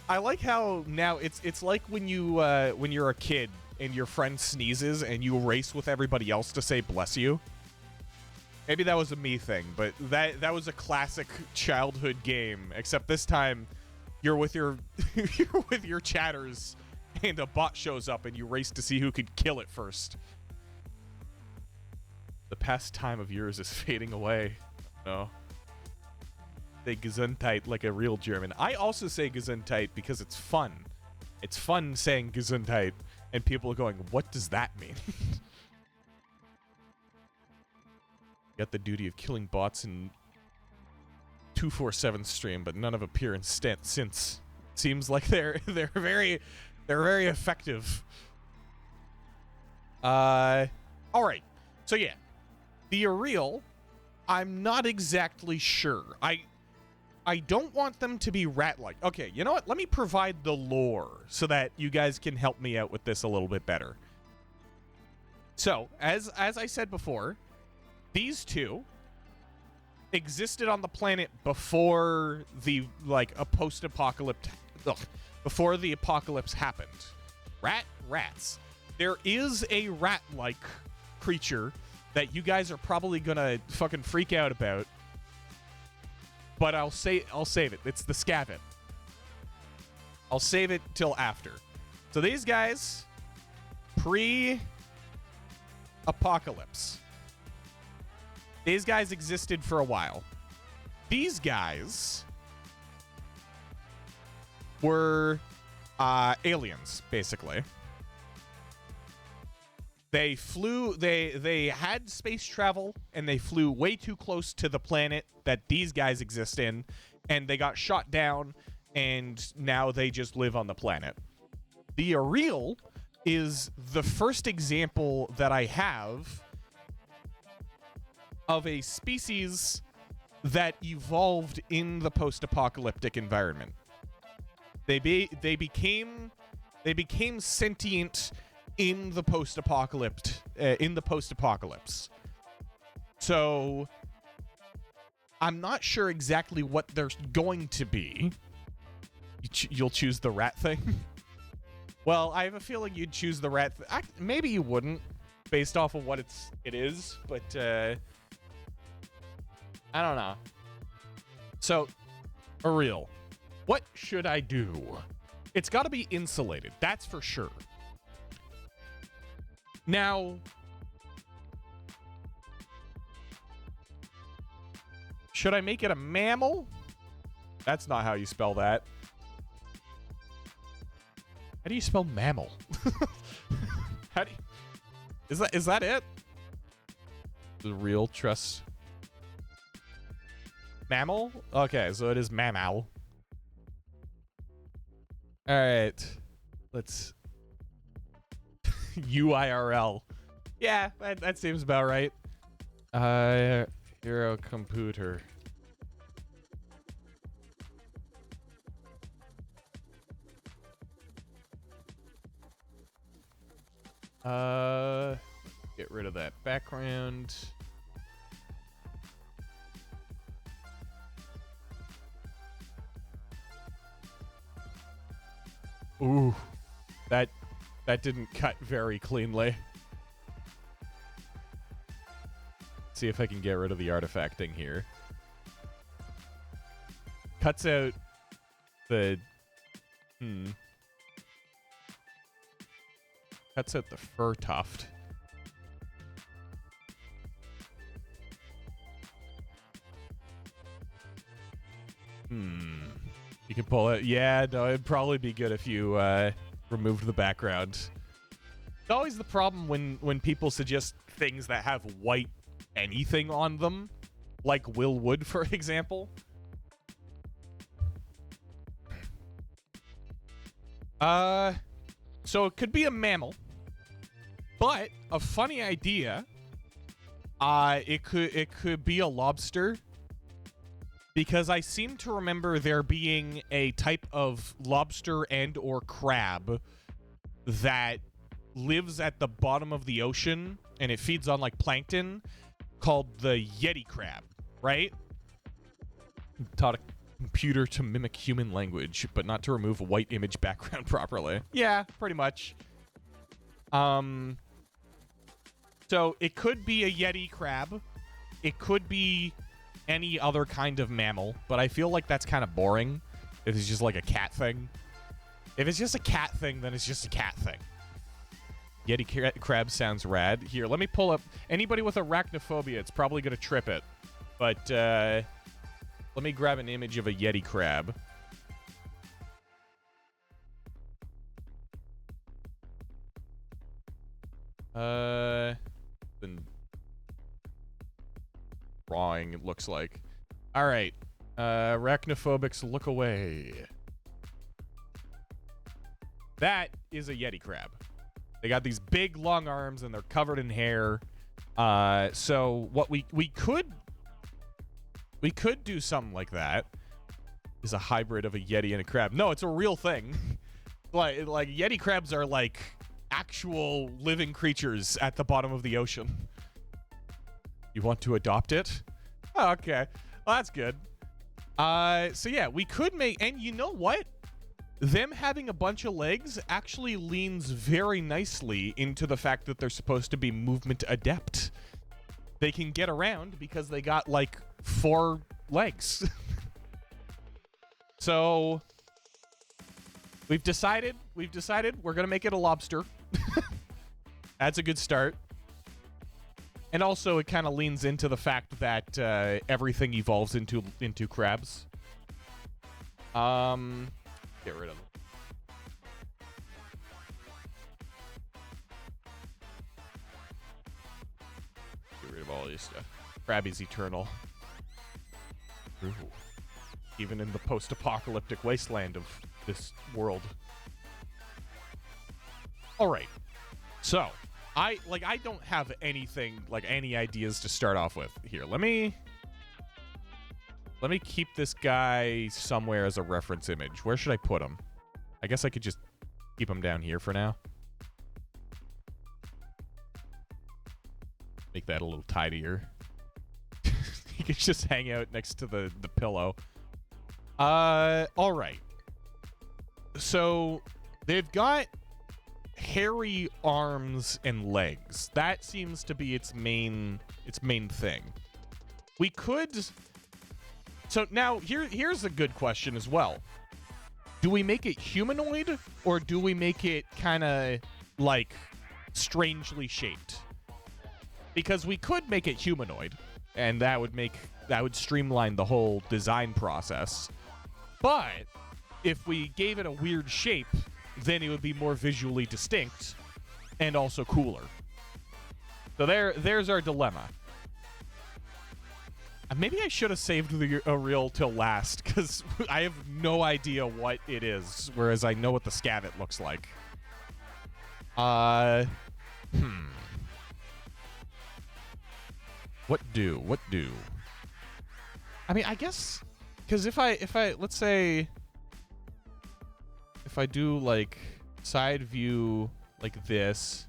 I like how now it's like when you're a kid and your friend sneezes and you race with everybody else to say bless you. Maybe that was a me thing, but that was a classic childhood game. Except this time, you're with your you're with your chatters, and a bot shows up, and you race to see who could kill it first. The past time of yours is fading away. No. Say Gesundheit like a real German. I also say Gesundheit because it's fun. It's fun saying Gesundheit, and people are going, what does that mean? Got the duty of killing bots in 247 stream, but none of appearance since. Seems like they're very effective. All right. So yeah, the Ariel, I'm not exactly sure. I don't want them to be rat-like. Okay, you know what? Let me provide the lore so that you guys can help me out with this a little bit better. So, as I said before, these two existed on the planet before the, like, a post-apocalypse... before the apocalypse happened. Rats. There is a rat-like creature that you guys are probably gonna fucking freak out about. But I'll save it. It's the Scavit. I'll save it till after. So these guys, pre-apocalypse. These guys existed for a while. These guys were aliens, basically. They flew, they had space travel, and they flew way too close to the planet that these guys exist in, and they got shot down, and now they just live on the planet. The Ariel is the first example that I have of a species that evolved in the post-apocalyptic environment. They became sentient in the post-apocalypse. So I'm not sure exactly what they're going to be. You'll choose the rat thing? Well, I have a feeling you'd choose the rat. Maybe you wouldn't, based off of what it is, but I don't know. So, Ariel, what should I do? It's got to be insulated, that's for sure. Now, should I make it a mammal? That's not how you spell that. How do you spell mammal? How do you, is that it? The real trust. Mammal? Okay, so it is mammal. All right, let's UIRL. Yeah, that seems about right. Hero computer. Get rid of that background. Ooh, that didn't cut very cleanly. See if I can get rid of the artifacting here. Cuts out the cuts out the fur tuft. You can pull it. Yeah, no, it'd probably be good if you removed the background. It's always the problem when people suggest things that have white anything on them, like Will Wood, for example. So it could be a mammal, but a funny idea. It could be a lobster. Because I seem to remember there being a type of lobster and or crab that lives at the bottom of the ocean and it feeds on like plankton called the Yeti crab, right? Taught a computer to mimic human language, but not to remove a white image background properly. Yeah, pretty much. So it could be a Yeti crab. It could be any other kind of mammal, but I feel like that's kind of boring if it's just like a cat thing. If it's just a cat thing, then it's just a cat thing. crab sounds rad. Here, let me pull up. Anybody with arachnophobia, it's probably going to trip it. But let me grab an image of a Yeti crab. The drawing, it looks like. All right. Arachnophobics, look away. That is a Yeti crab. They got these big, long arms, and they're covered in hair. So what we could do something like that. Is a hybrid of a Yeti and a crab. No, it's a real thing. like Yeti crabs are like actual living creatures at the bottom of the ocean. You want to adopt it? Oh, okay. Well, that's good. So yeah, we could make, and you know what? Them having a bunch of legs actually leans very nicely into the fact that they're supposed to be movement adept. They can get around because they got like 4 legs. So we've decided we're going to make it a lobster. That's a good start. And also it kind of leans into the fact that everything evolves into crabs. Get rid of them. Get rid of all this stuff. Krabby's eternal. Ooh. Even in the post-apocalyptic wasteland of this world. All right. So, I don't have anything, like any ideas to start off with here. Let me keep this guy somewhere as a reference image. Where should I put him? I guess I could just keep him down here for now. Make that a little tidier. He could just hang out next to the pillow. All right. So they've got hairy arms and legs. That seems to be its main thing. We could. So now here's a good question as well. Do we make it humanoid or do we make it kind of like strangely shaped? Because we could make it humanoid, and that would streamline the whole design process. But if we gave it a weird shape, then it would be more visually distinct and also cooler. So there's our dilemma. Maybe I should have saved a reel till last, because I have no idea what it is, whereas I know what the scabbit looks like. What do? I mean, I guess, because if I let's say if I do like side view like this,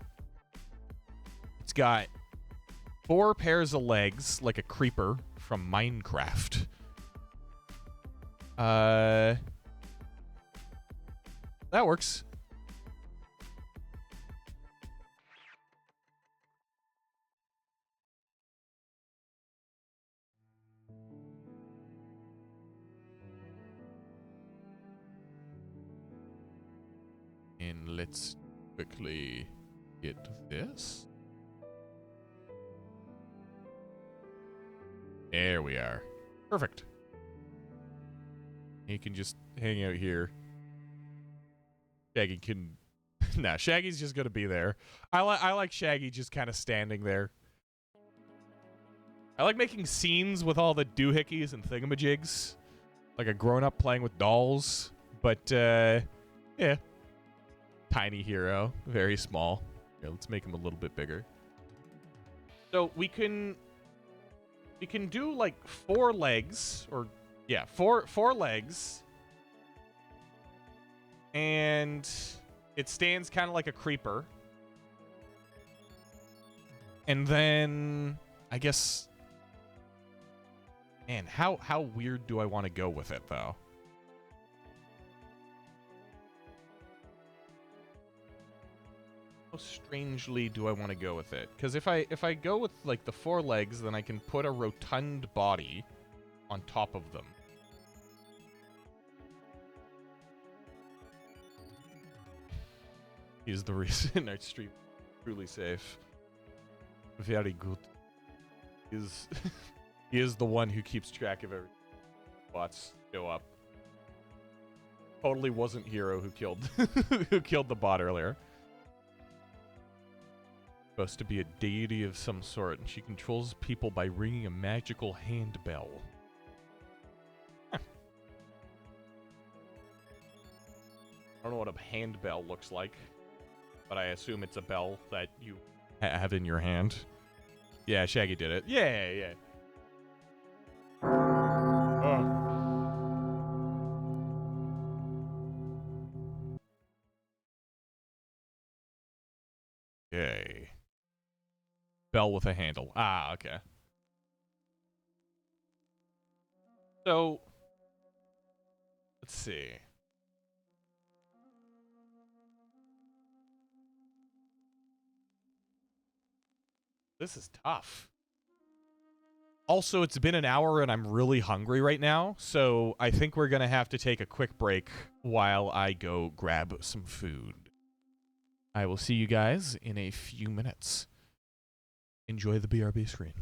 it's got 4 pairs of legs like a creeper from Minecraft. That works. And let's quickly get this. There we are. Perfect. He can just hang out here. Shaggy can... Nah, Shaggy's just gonna be there. I like Shaggy just kind of standing there. I like making scenes with all the doohickeys and thingamajigs. Like a grown-up playing with dolls. But, yeah. Tiny hero. Very small. Yeah, let's make him a little bit bigger. So we can do like 4 legs, or yeah, four legs, and it stands kind of like a creeper. And then I guess, man, how weird do I want to go with it though? How strangely do I want to go with it? Because if I go with like the 4 legs, then I can put a rotund body on top of them. Is the reason I stream. Truly safe. Very good. Is he is the one who keeps track of every bots show up. Totally wasn't Hero who killed who killed the bot earlier. Supposed to be a deity of some sort, and she controls people by ringing a magical handbell. Huh. I don't know what a handbell looks like, but I assume it's a bell that you have in your hand. Yeah, Shaggy did it. Yeah. Oh. Okay. Bell with a handle. Ah, okay. So, let's see. This is tough. Also, it's been an hour and I'm really hungry right now, so I think we're going to have to take a quick break while I go grab some food. I will see you guys in a few minutes. Enjoy the BRB screen.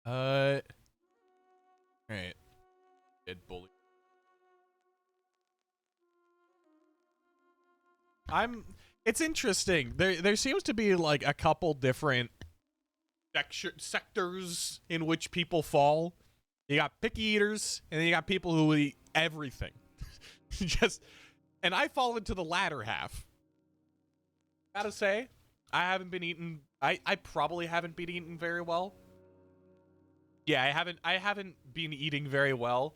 All right. Dead bully. It's interesting. There seems to be like a couple different sectors in which people fall. You got picky eaters, and then you got people who eat everything. And I fall into the latter half. Gotta say, I haven't been eating. I probably haven't been eating very well. Yeah, I haven't been eating very well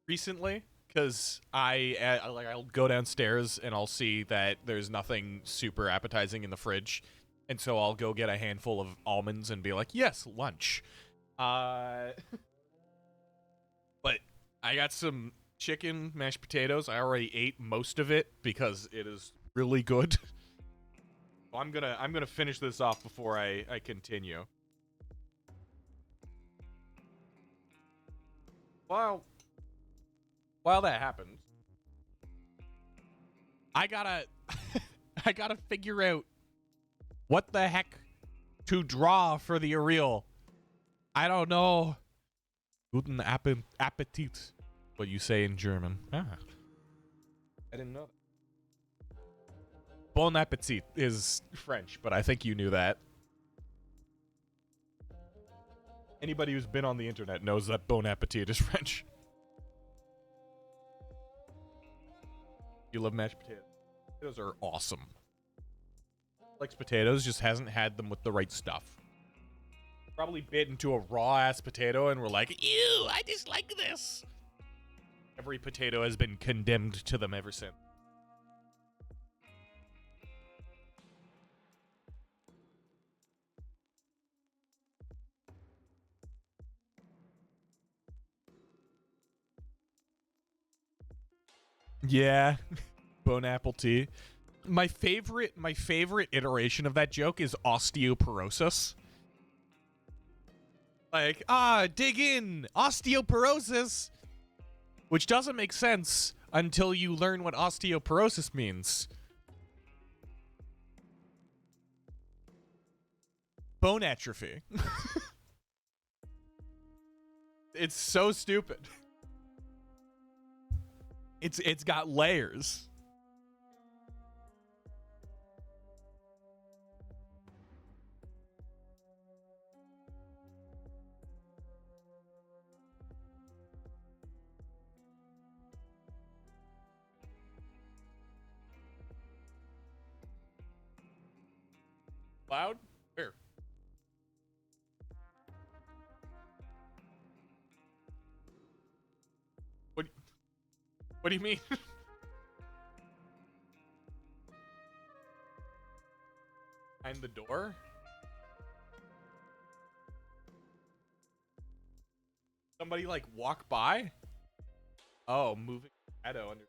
recently because I'll go downstairs and I'll see that there's nothing super appetizing in the fridge, and so I'll go get a handful of almonds and be like, yes, lunch. But I got some chicken, mashed potatoes. I already ate most of it because it is really good. I'm gonna finish this off before I continue. While that happens, I gotta I gotta figure out what the heck to draw for the Ariel. I don't know. Guten Appetit, what you say in German. Ah. I didn't know that. Bon appetit is French, but I think you knew that. Anybody who's been on the internet knows that bon appetit is French. You love mashed potatoes. Potatoes are awesome. Likes potatoes, just hasn't had them with the right stuff. Probably bit into a raw-ass potato and we're like, ew, I dislike this. Every potato has been condemned to them ever since. Yeah, Bon apple tea. My favorite iteration of that joke is osteoporosis. Like, dig in, osteoporosis, which doesn't make sense until you learn what osteoporosis means. Bone atrophy. It's so stupid. It's got layers. Loud? Here. What do you mean? Behind the door? Somebody like walk by? Oh, moving shadow under.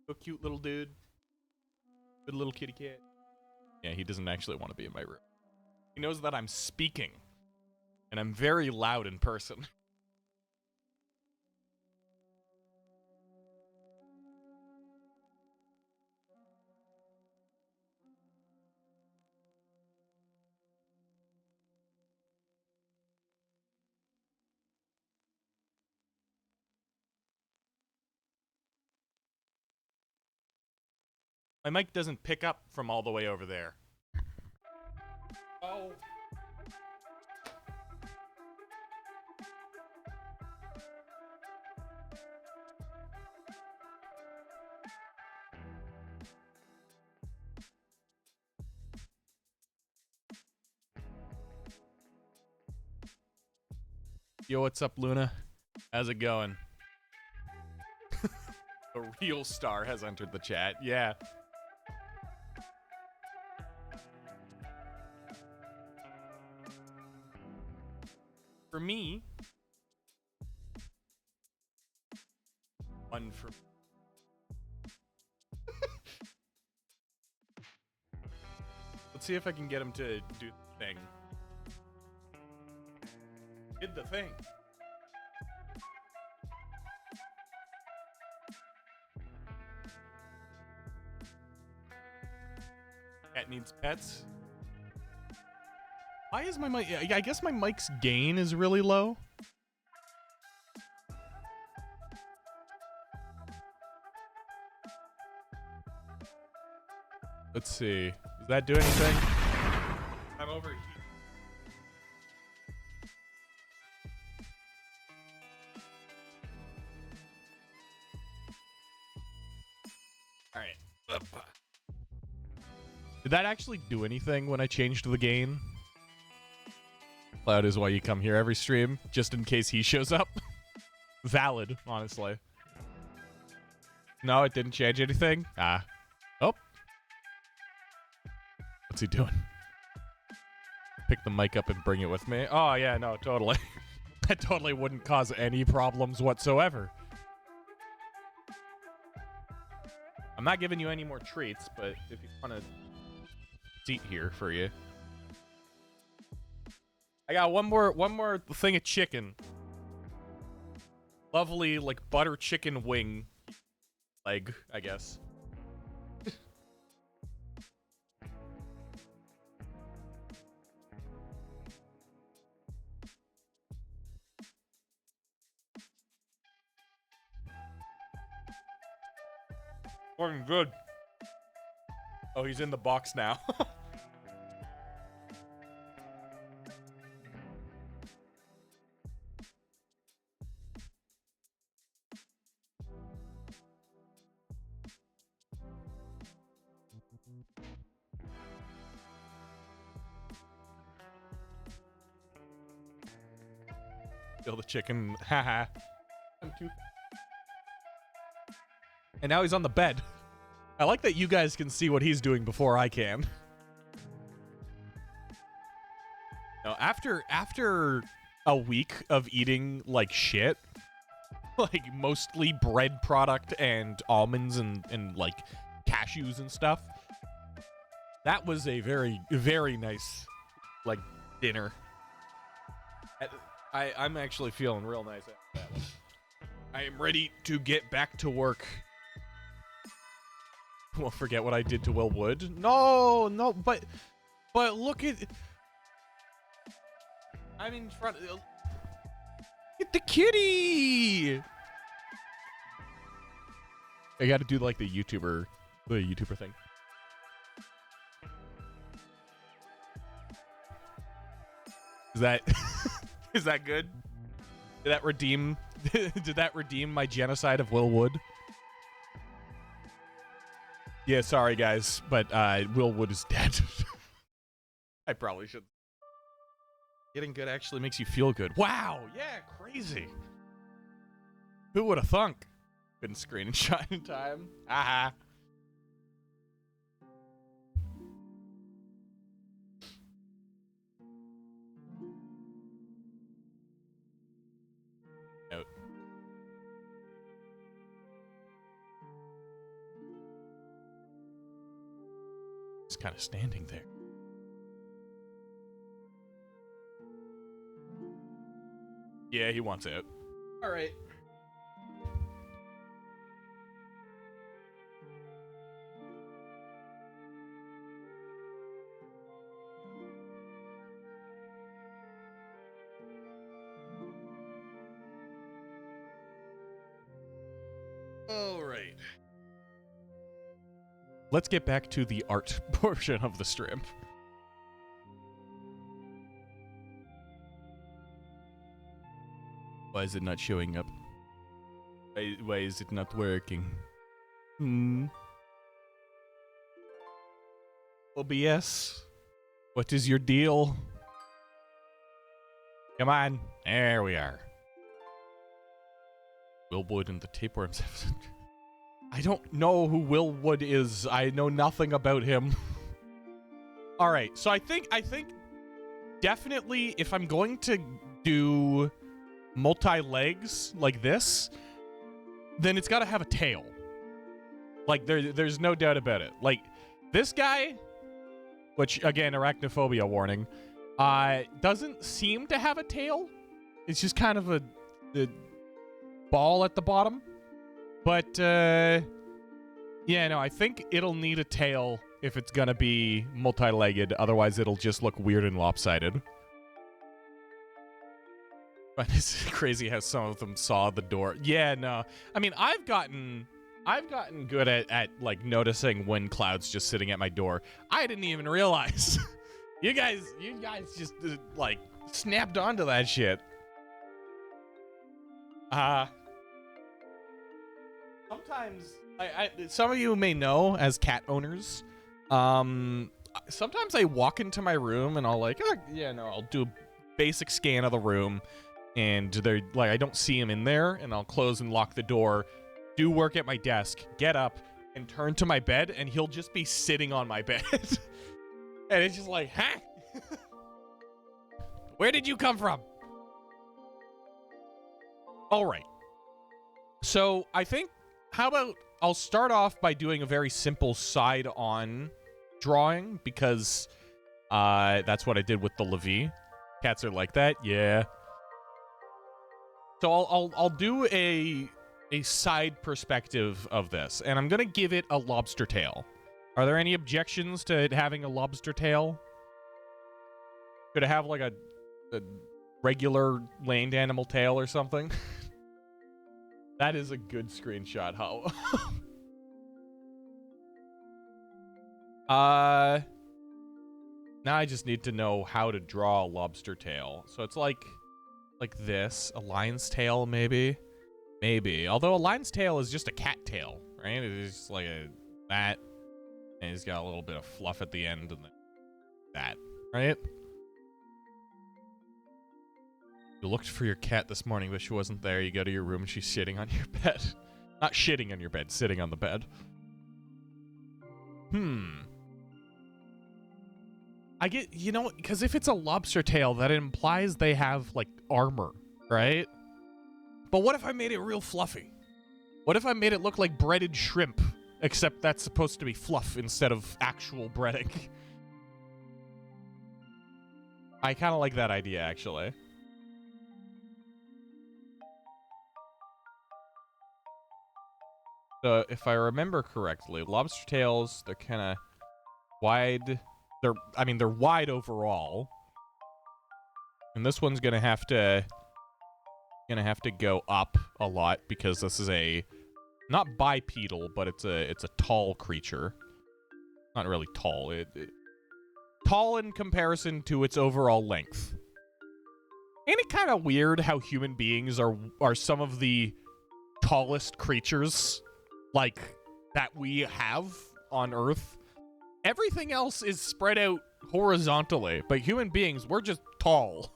So cute little dude. Good little kitty cat. Yeah, he doesn't actually want to be in my room. He knows that I'm speaking. And I'm very loud in person. My mic doesn't pick up from all the way over there. Oh. Yo, what's up, Luna? How's it going? The real star has entered the chat. Yeah. For me, one for. Let's see if I can get him to do the thing. Did the thing. Cat needs pets. Why is my mic? I guess my mic's gain is really low. Let's see. Does that do anything? I'm over here. All right. Did that actually do anything when I changed the gain? Cloud is why you come here every stream, just in case he shows up. Valid, honestly. No, it didn't change anything. Ah. Oh. What's he doing? Pick the mic up and bring it with me. Oh, yeah, no, totally. That totally wouldn't cause any problems whatsoever. I'm not giving you any more treats, but if you want a seat here for you. I got one more thing of chicken. Lovely, like, butter chicken wing leg, I guess. Fucking good. Oh, he's in the box now. Kill the chicken. Haha. I'm too. And now he's on the bed. I like that you guys can see what he's doing before I can. Now, after a week of eating like shit, like mostly bread product and almonds and like cashews and stuff, that was a very, very nice like dinner. I'm actually feeling real nice after that one. I am ready to get back to work. Well, forget what I did to Will Wood. No, but look at. I'm in front. Get the kitty. I got to do like the YouTuber thing. Is that is that good? Did that redeem? Did that redeem my genocide of Will Wood? Yeah, sorry guys, but Will Wood is dead. I probably should. Getting good actually makes you feel good. Wow, yeah, crazy. Who would have thunk? Couldn't screenshot in time. Aha. Note. Just kind of standing there. Yeah, he wants it. All right. All right. Let's get back to the art portion of the stream. Why is it not showing up? Why is it not working? OBS, what is your deal? Come on. There we are. Willwood and the Tapeworms. I don't know who Willwood is. I know nothing about him. All right, so I think definitely if I'm going to do multi-legs like this, then it's got to have a tail. Like there's no doubt about it. Like this guy, which again, arachnophobia warning, doesn't seem to have a tail. It's just kind of a ball at the bottom. But yeah, no, I think it'll need a tail if it's gonna be multi-legged. Otherwise, it'll just look weird and lopsided. But it's crazy how some of them saw the door. Yeah, no. I mean, I've gotten good at like noticing when Cloud's just sitting at my door. I didn't even realize. You guys just like snapped onto that shit. Sometimes some of you may know as cat owners, sometimes I walk into my room and I'll like, I'll do a basic scan of the room, and they're like, I don't see him in there, and I'll close and lock the door, do work at my desk, get up and turn to my bed, and he'll just be sitting on my bed. And it's just like, huh? Where did you come from? All right. So I think, how about I'll start off by doing a very simple side-on drawing, because that's what I did with the Levi. Cats are like that, yeah. So I'll do a side perspective of this, and I'm gonna give it a lobster tail. Are there any objections to it having a lobster tail? Could it have like a regular land animal tail or something? That is a good screenshot, how? Now I just need to know how to draw a lobster tail. So it's like this, a lion's tail maybe? Maybe. Although a lion's tail is just a cat tail, right? It's just like that. And he's got a little bit of fluff at the end and that, right? You looked for your cat this morning, but she wasn't there. You go to your room and she's sitting on your bed. Not shitting on your bed, sitting on the bed. I get, because if it's a lobster tail, that implies they have, like, armor, right? But what if I made it real fluffy? What if I made it look like breaded shrimp, except that's supposed to be fluff instead of actual breading? I kind of like that idea, actually. So if I remember correctly, lobster tails, they're kind of wide. They're wide overall. And this one's gonna have to go up a lot, because this is a not bipedal, but it's a tall creature. Not really tall. Tall in comparison to its overall length. Ain't it kind of weird how human beings are some of the tallest creatures like that we have on Earth? Everything else is spread out horizontally, but human beings, we're just tall.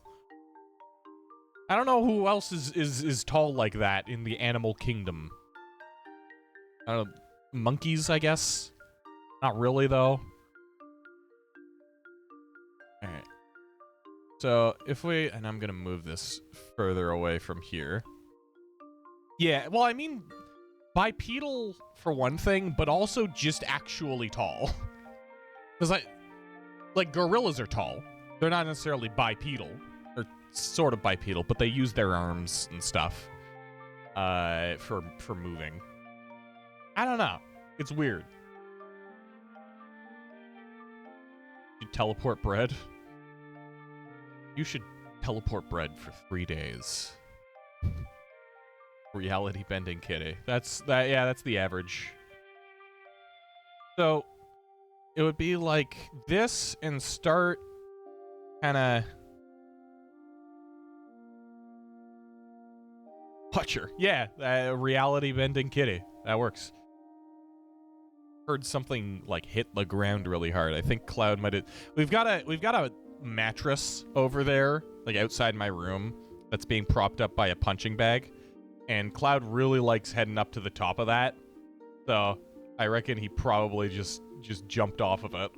I don't know who else is tall like that in the animal kingdom. I don't know, monkeys, I guess? Not really, though. Alright. So, and I'm gonna move this further away from here. Yeah, well, I mean, bipedal for one thing, but also just actually tall. Because, like, gorillas are tall. They're not necessarily bipedal. They're sort of bipedal, but they use their arms and stuff for moving. I don't know. It's weird. You teleport bread? You should teleport bread for 3 days. Reality bending kitty. That's the average. So it would be like this and start kinda Watcher. Yeah, reality bending kitty. That works. Heard something like hit the ground really hard. I think Cloud might have. We've got a mattress over there, like outside my room, that's being propped up by a punching bag. And Cloud really likes heading up to the top of that. So I reckon he probably just jumped off of it.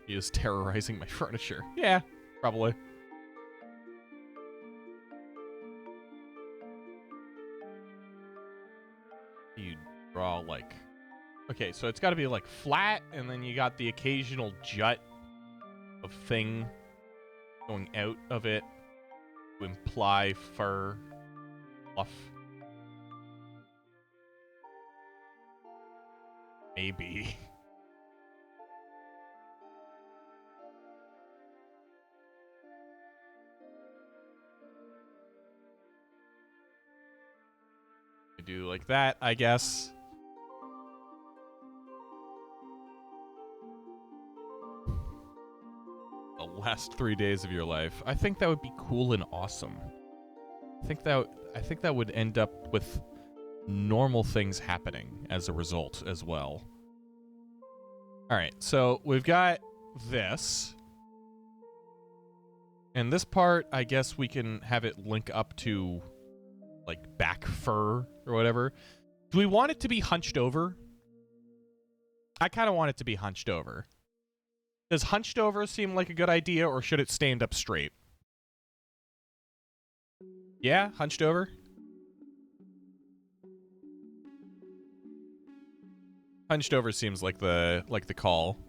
He is terrorizing my furniture. Yeah, probably. You draw like... Okay, so it's got to be like flat, and then you got the occasional jut of thing going out of it to imply fur, fluff. Maybe. Do like that, I guess. The last 3 days of your life. I think that would be cool and awesome. I think that would end up with normal things happening as a result as well. All right, so we've got this. And this part, I guess we can have it link up to like back fur or whatever. Do we want it to be hunched over? I kind of want it to be hunched over. Does hunched over seem like a good idea, or should it stand up straight? Yeah, hunched over. Hunched over seems like the call.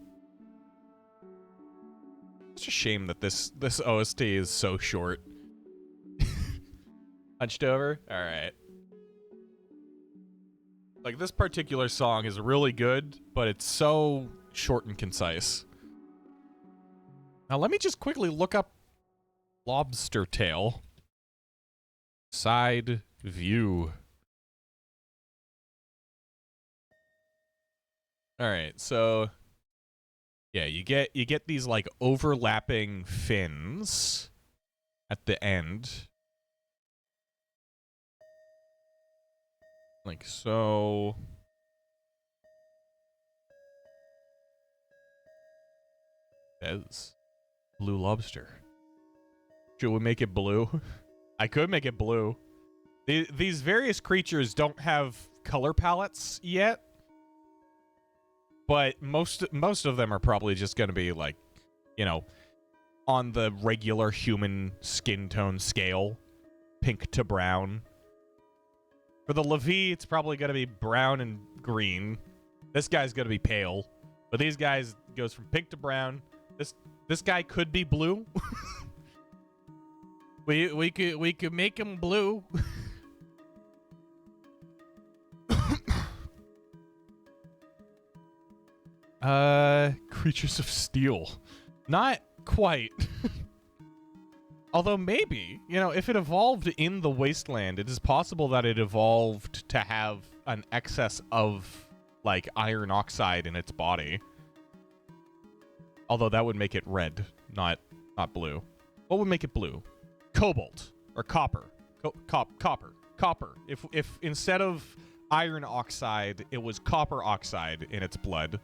It's a shame that this OST is so short. Hunched over? All right. Like, this particular song is really good, but it's so short and concise. Now, let me just quickly look up Lobster Tail. Side view. All right, so yeah, you get these like overlapping fins at the end. Like so. Says blue lobster. Should we make it blue? I could make it blue. These various creatures don't have color palettes yet, but most of them are probably just going to be like, you know, on the regular human skin tone scale, pink to brown. For the Levi, it's probably going to be brown and green. This guy's going to be pale, but these guys goes from pink to brown. This guy could be blue. we could make him blue. Creatures of Steel. Not quite. Although maybe, you know, if it evolved in the wasteland, it is possible that it evolved to have an excess of, like, iron oxide in its body. Although that would make it red, not blue. What would make it blue? Cobalt or copper. Copper. If instead of iron oxide, it was copper oxide in its blood,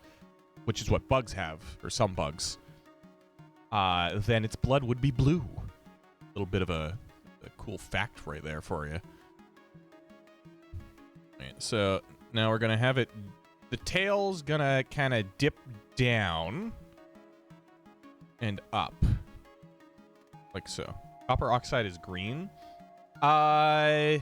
which is what bugs have, or some bugs, then its blood would be blue. A little bit of a cool fact right there for you. Right, so now we're gonna have it. The tail's gonna kind of dip down and up, like so. Copper oxide is green. I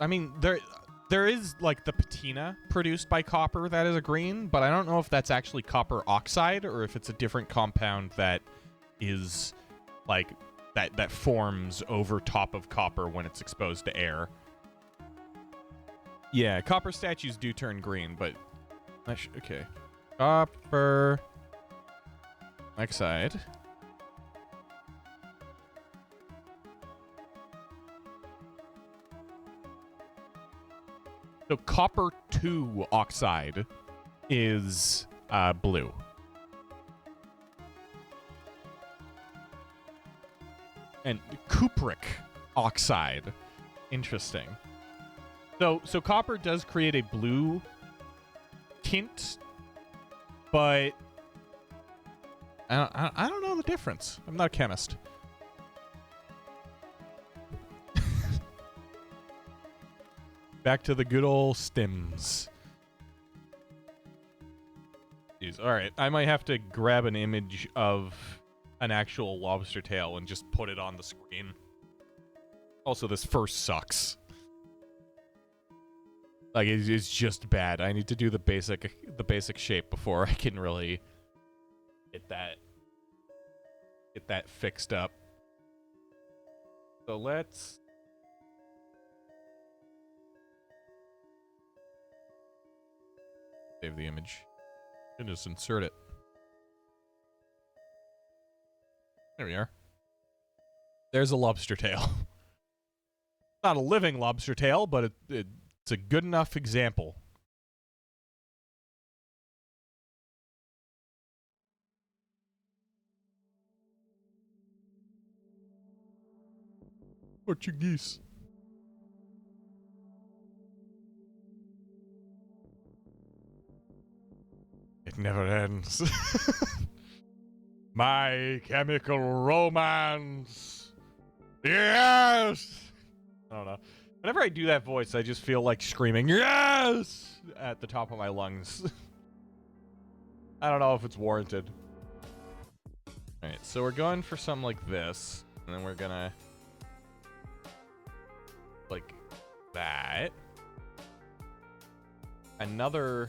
mean, there is like the patina produced by copper that is a green, but I don't know if that's actually copper oxide or if it's a different compound that is like that forms over top of copper when it's exposed to air. Yeah, copper statues do turn green, but okay. Copper oxide. So copper 2 oxide is blue. And cupric oxide. Interesting. So copper does create a blue tint, but I don't know the difference. I'm not a chemist. Back to the good old stems. Jeez, all right, I might have to grab an image of an actual lobster tail and just put it on the screen. Also, this first sucks. Like, it's just bad. I need to do the basic shape before I can really get that fixed up. So let's save the image and just insert it. There we are. There's a lobster tail. Not a living lobster tail, but it's a good enough example. Portuguese. It never ends. My Chemical Romance. Yes! I don't know. Whenever I do that voice, I just feel like screaming, yes! At the top of my lungs. I don't know if it's warranted. Alright, so we're going for something like this. And then we're gonna... like that. Another...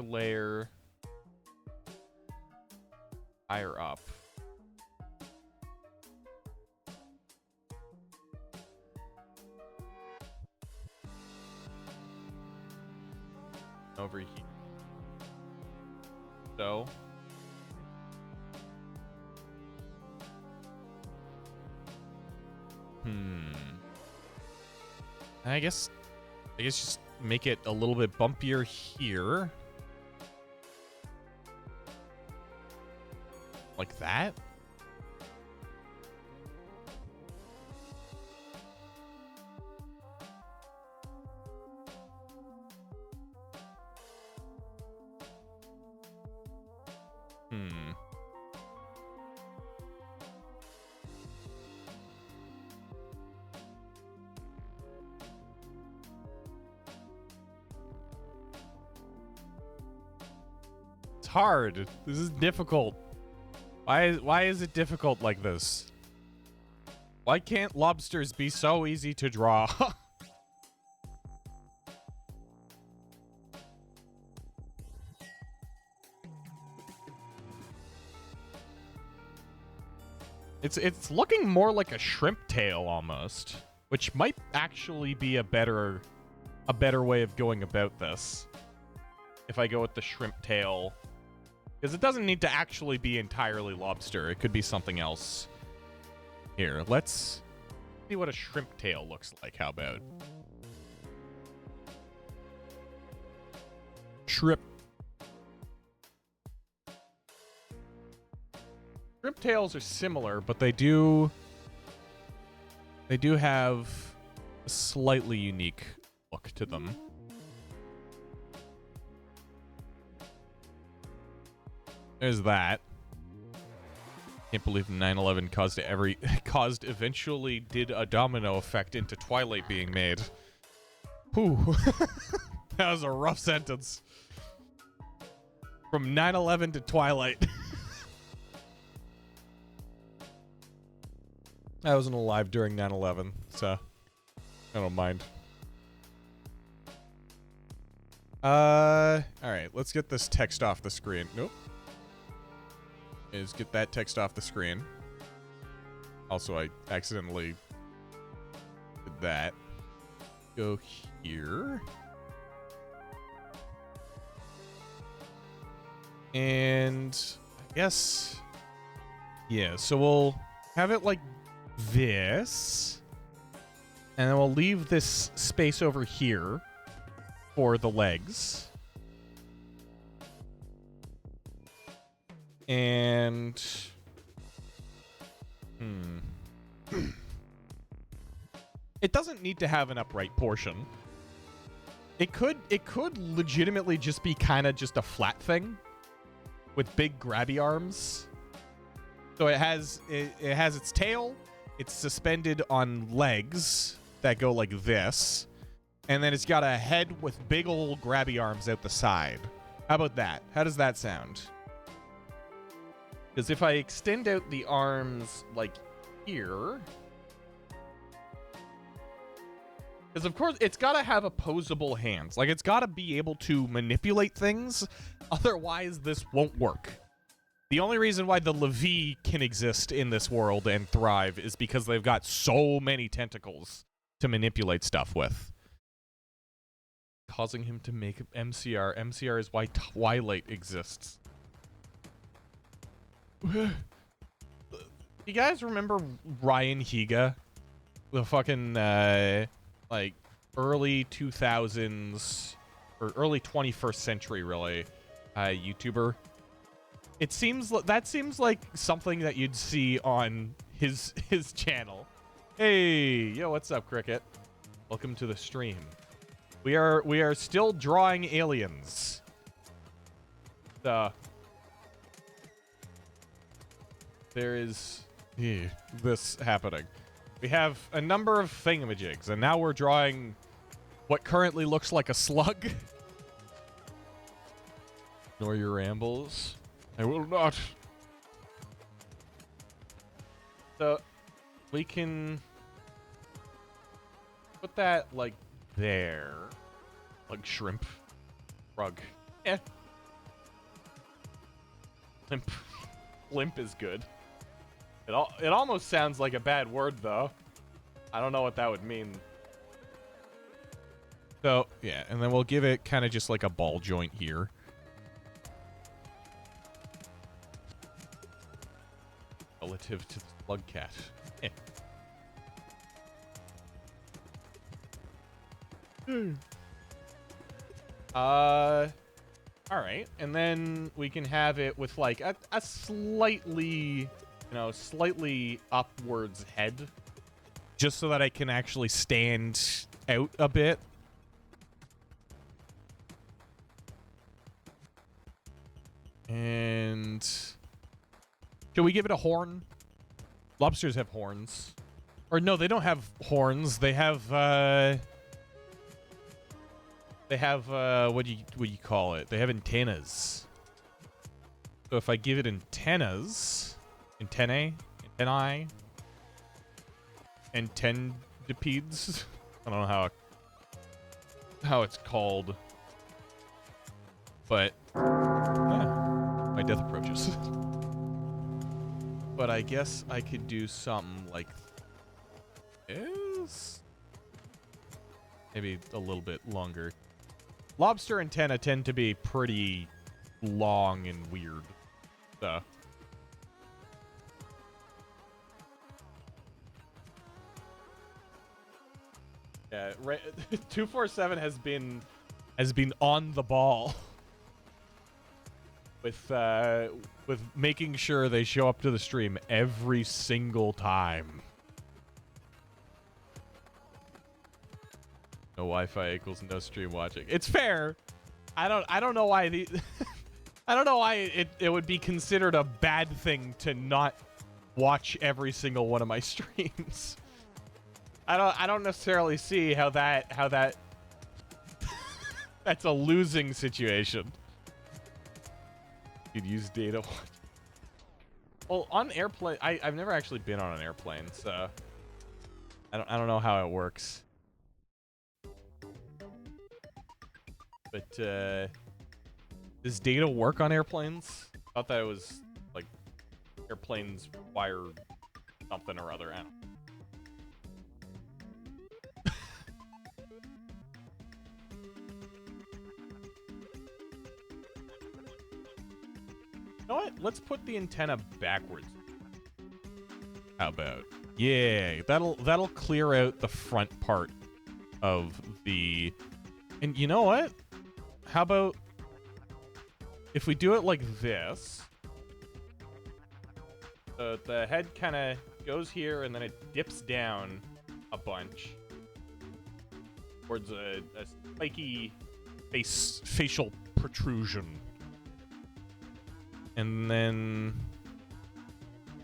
layer higher up. Over here. So I guess just make it a little bit bumpier here. Like that? It's hard. This is difficult. Why is it difficult like this? Why can't lobsters be so easy to draw? It's looking more like a shrimp tail almost, which might actually be a better way of going about this. If I go with the shrimp tail. Because it doesn't need to actually be entirely lobster. It could be something else. Here, let's see what a shrimp tail looks like. How about? Shrimp. Shrimp tails are similar, but they do have a slightly unique look to them. There's that. Can't believe 9/11 caused eventually did a domino effect into Twilight being made. Whew. That was a rough sentence. From 9/11 to Twilight. I wasn't alive during 9/11, so I don't mind. Alright, let's get this text off the screen. Nope. Is get that text off the screen. Also, I accidentally did that. Go here. And I guess, yeah, so we'll have it like this. And then we'll leave this space over here for the legs. And it doesn't need to have an upright portion. It could legitimately just be kind of just a flat thing with big grabby arms. So it has its tail. It's suspended on legs that go like this, and then it's got a head with big old grabby arms out the side. How about that? How does that sound? Because if I extend out the arms like here, because of course it's got to have opposable hands. Like it's got to be able to manipulate things. Otherwise, this won't work. The only reason why the Levi can exist in this world and thrive is because they've got so many tentacles to manipulate stuff with. Causing him to make MCR. MCR is why Twilight exists. You guys remember Ryan Higa? The fucking, like, early 2000s, or early 21st century, really, YouTuber? That seems like something that you'd see on his channel. Hey, yo, what's up, Cricket? Welcome to the stream. We are still drawing aliens. There is this happening. We have a number of thingamajigs, and now we're drawing what currently looks like a slug. Ignore your rambles. I will not. So we can put that like there, like shrimp, rug. Yeah. Limp is good. It almost sounds like a bad word though. I don't know what that would mean. So yeah, and then we'll give it kind of just like a ball joint here. Relative to the slug cat. All right, and then we can have it with like a slightly, slightly upwards head, just so that I can actually stand out a bit. And should we give it a horn? Lobsters have horns. Or no, they don't have horns. They have what do you call it? They have antennas. So if I give it antennas, antennae, antendipedes. I don't know how it's called. But yeah, my death approaches. But I guess I could do something like this. Maybe a little bit longer. Lobster antennae tend to be pretty long and weird. So. Yeah, 247 has been on the ball with making sure they show up to the stream every single time. No Wi-Fi equals no stream watching. It's fair. I don't know why I don't know why it would be considered a bad thing to not watch every single one of my streams. I don't necessarily see how that that's a losing situation. You'd use data. Well, on airplane, I've never actually been on an airplane, so I don't know how it works. But does data work on airplanes? I thought that it was like airplanes require something or other. I don't know. You know what? Let's put the antenna backwards. How about? Yeah, that'll clear out the front part of the. And you know what? How about if we do it like this? The head kind of goes here, and then it dips down a bunch towards a spiky facial protrusion. And then,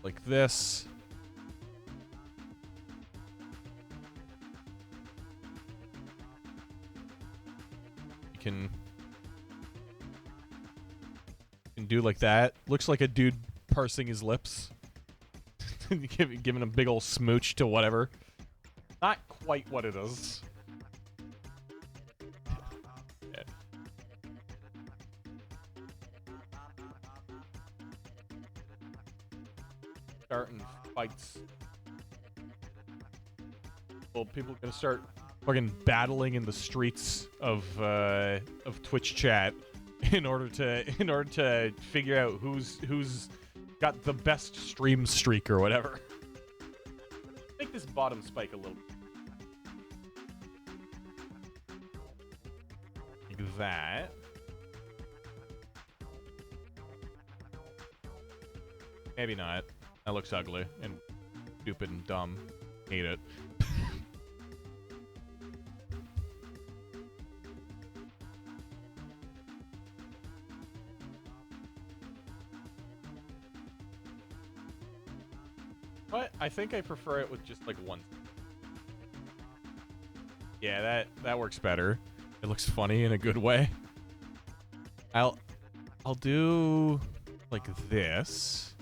like this. You can do like that. Looks like a dude pursing his lips. Giving a big old smooch to whatever. Not quite what it is. Yeah. Starting fights. Well, people are gonna start fucking battling in the streets of Twitch chat in order to figure out who's got the best stream streak or whatever. Make this bottom spike a little. Like that. Maybe not. That looks ugly and stupid and dumb. Hate it. But I think I prefer it with just like one. Yeah, that works better. It looks funny in a good way. I'll do like this.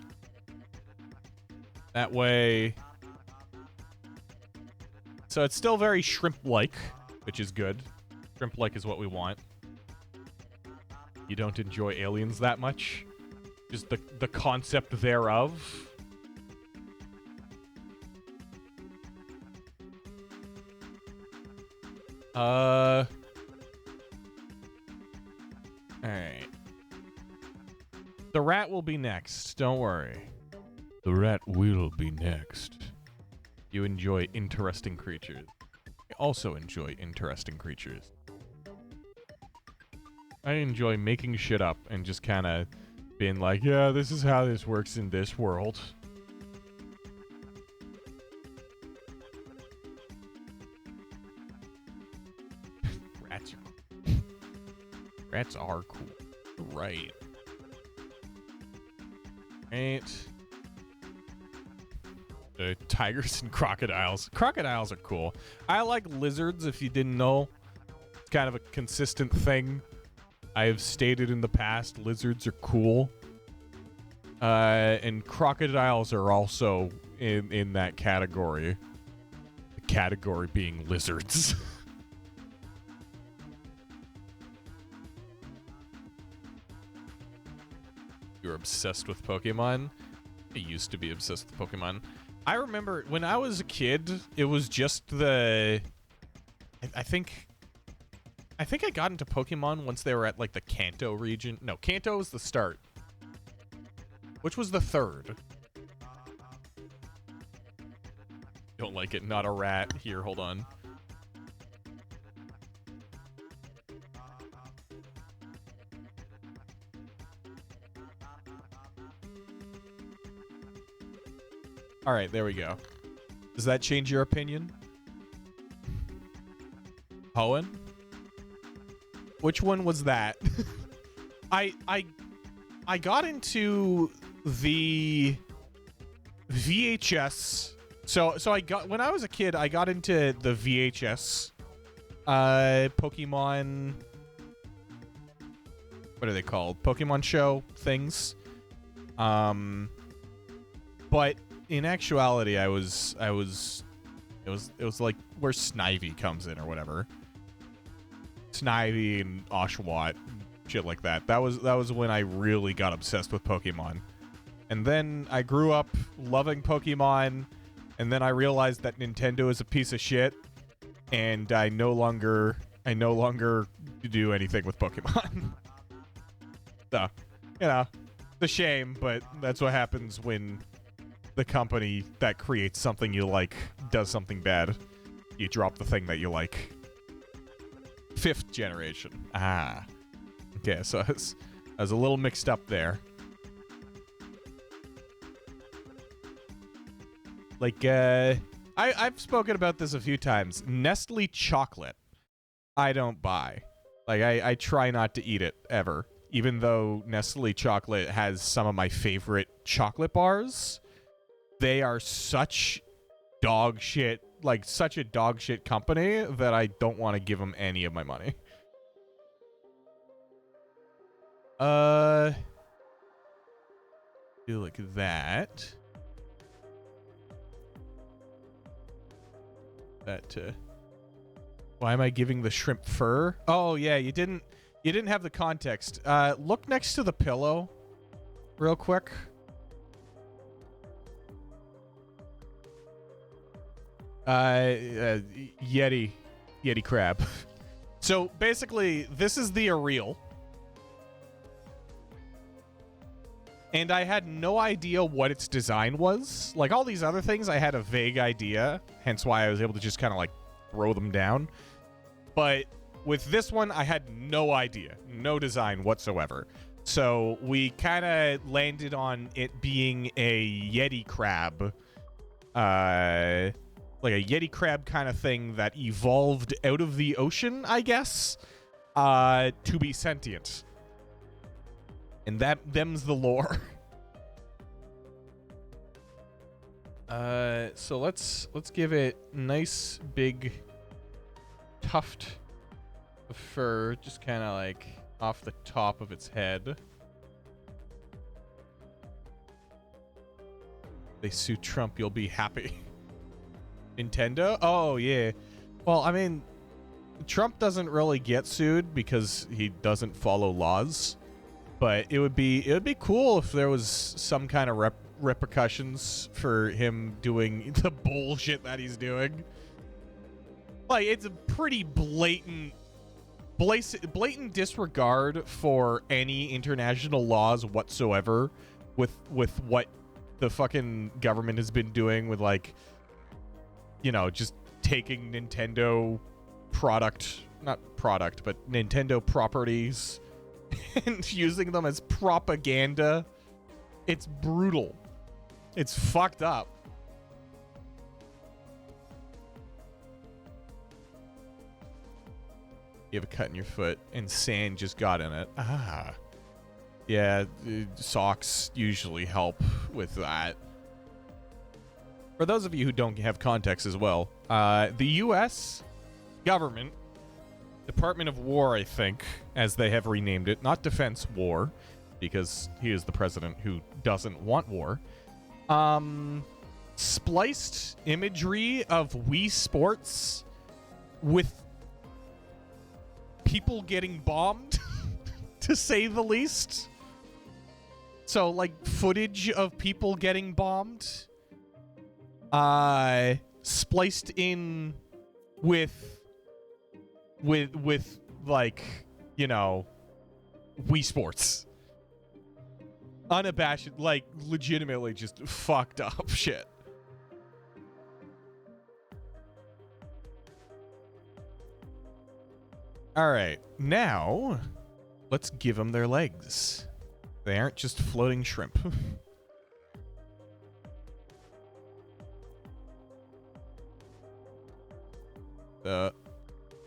That way. So it's still very shrimp-like, which is good. Shrimp-like is what we want. You don't enjoy aliens that much. Just the concept thereof. Alright. The rat will be next, don't worry. The rat will be next. You enjoy interesting creatures. I also enjoy interesting creatures. I enjoy making shit up and just kind of being like, yeah, this is how this works in this world. Rats are cool. Right. Right. Tigers and crocodiles. Crocodiles are cool. I like lizards, if you didn't know. It's kind of a consistent thing. I have stated in the past, lizards are cool. And crocodiles are also in that category. The category being lizards. You're obsessed with Pokemon? I used to be obsessed with Pokemon. I remember when I was a kid, it was just the... I think I got into Pokemon once they were at, like, the Kanto region. No, Kanto was the start. Which was the third? Don't like it. Not a rat. Here, hold on. All right, there we go. Does that change your opinion? Hoenn? Which one was that? I got into the VHS. So I got, when I was a kid, I got into the VHS Pokemon, what are they called? Pokemon show things. But in actuality, it was like where Snivy comes in or whatever. Snivy and Oshawott, shit like that. That was when I really got obsessed with Pokemon. And then I grew up loving Pokemon, and then I realized that Nintendo is a piece of shit, and I no longer do anything with Pokemon. So, you know, it's a shame, but that's what happens when the company that creates something you like does something bad. You drop the thing that you like. 5th generation. Ah. Okay, so I was a little mixed up there. Like, I've spoken about this a few times. Nestle chocolate, I don't buy. Like, I try not to eat it ever. Even though Nestle chocolate has some of my favorite chocolate bars, they are such dog shit, like such a dog shit company that I don't want to give them any of my money. Do like that. Why am I giving the shrimp fur? Oh yeah, you didn't have the context. Look next to the pillow real quick. Yeti crab. So basically, this is the Ariel. And I had no idea what its design was. Like all these other things, I had a vague idea, hence why I was able to just kind of like throw them down. But with this one, I had no idea, no design whatsoever. So we kind of landed on it being a Yeti crab, like a Yeti crab kind of thing that evolved out of the ocean, I guess, to be sentient. And them's the lore. So let's give it nice big tuft of fur, just kind of like off the top of its head. They sue Trump, you'll be happy. Nintendo? Oh yeah. Well, I mean, Trump doesn't really get sued because he doesn't follow laws. But it would be cool if there was some kind of repercussions for him doing the bullshit that he's doing. Like, it's a pretty blatant disregard for any international laws whatsoever with what the fucking government has been doing with, like, you know, just taking Nintendo Nintendo properties and using them as propaganda. It's brutal. It's fucked up. You have a cut in your foot and sand just got in it. Ah. Yeah, socks usually help with that. For those of you who don't have context as well, the U.S. government, Department of War, I think, as they have renamed it, not Defense War, because he is the president who doesn't want war, spliced imagery of Wii Sports with people getting bombed, to say the least. So, like, footage of people getting bombed, spliced in with like, you know, Wii Sports. Unabashed, like, legitimately just fucked up shit. All right, now let's give them their legs. They aren't just floating shrimp.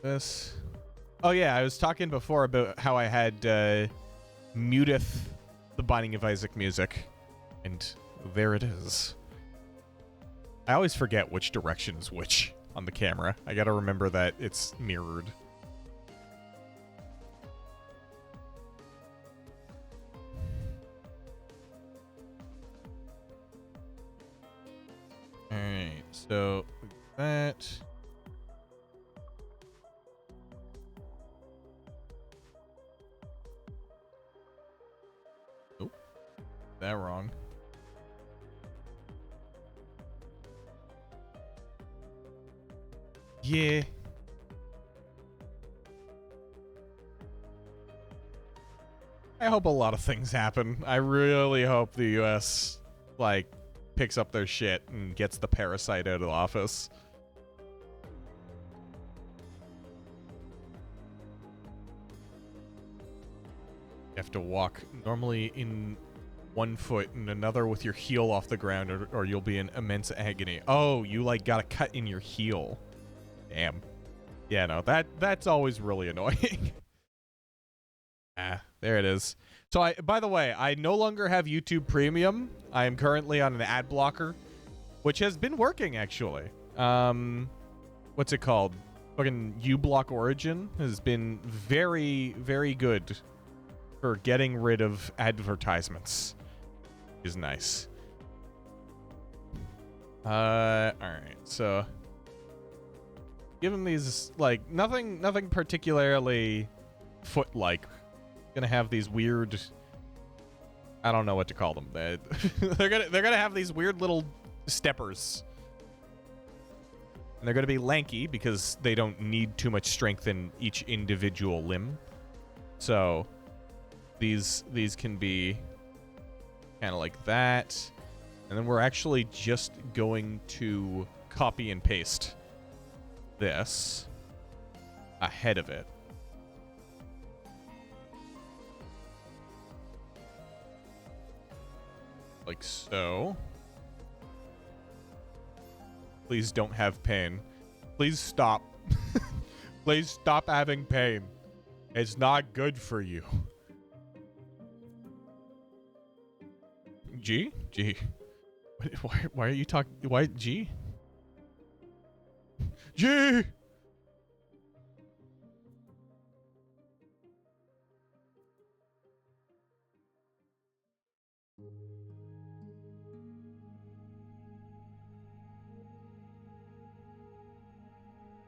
This. Oh yeah, I was talking before about how I had Muteth, the Binding of Isaac music, and there it is. I always forget which direction is which on the camera. I gotta remember that it's mirrored. Alright, so that. Oh, that wrong. Yeah. I hope a lot of things happen. I really hope the US, like, picks up their shit and gets the parasite out of office. You have to walk normally in one foot and another with your heel off the ground, or you'll be in immense agony. Oh, you like got a cut in your heel. Damn. Yeah, no, that's always really annoying. Ah, there it is. So by the way, I no longer have YouTube Premium. I am currently on an ad blocker, which has been working actually. What's it called? Fucking uBlock Origin has been very, very good for getting rid of advertisements. Is nice. All right. So give him these, like, nothing particularly foot-like. Gonna have these weird, I don't know what to call them. They're gonna have these weird little steppers. And they're gonna be lanky because they don't need too much strength in each individual limb. So these can be kind of like that. And then we're actually just going to copy and paste this ahead of it. Like so. Please don't have pain. Please stop. Please stop having pain. It's not good for you. G? G. Why are you talking? Why G? G!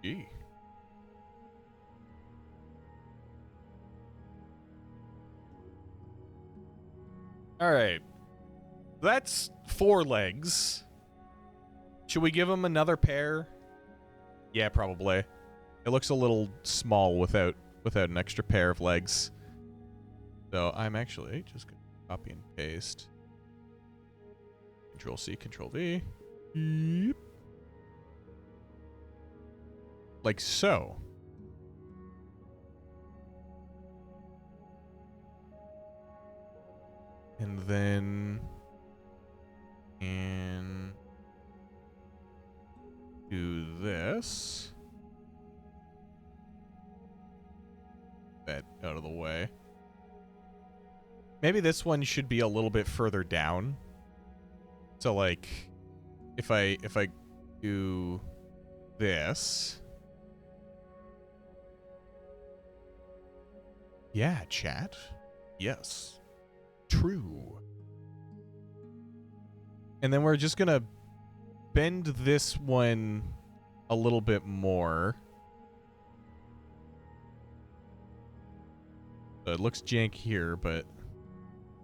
G. All right. That's 4 legs. Should we give him another pair? Yeah, probably. It looks a little small without an extra pair of legs. So I'm actually just going to copy and paste. Control C, Control V. Yep. Like so. And then and do this. That out of the way. Maybe this one should be a little bit further down. So like if I do this. Yeah, chat. Yes. True. And then we're just gonna bend this one a little bit more. So it looks jank here, but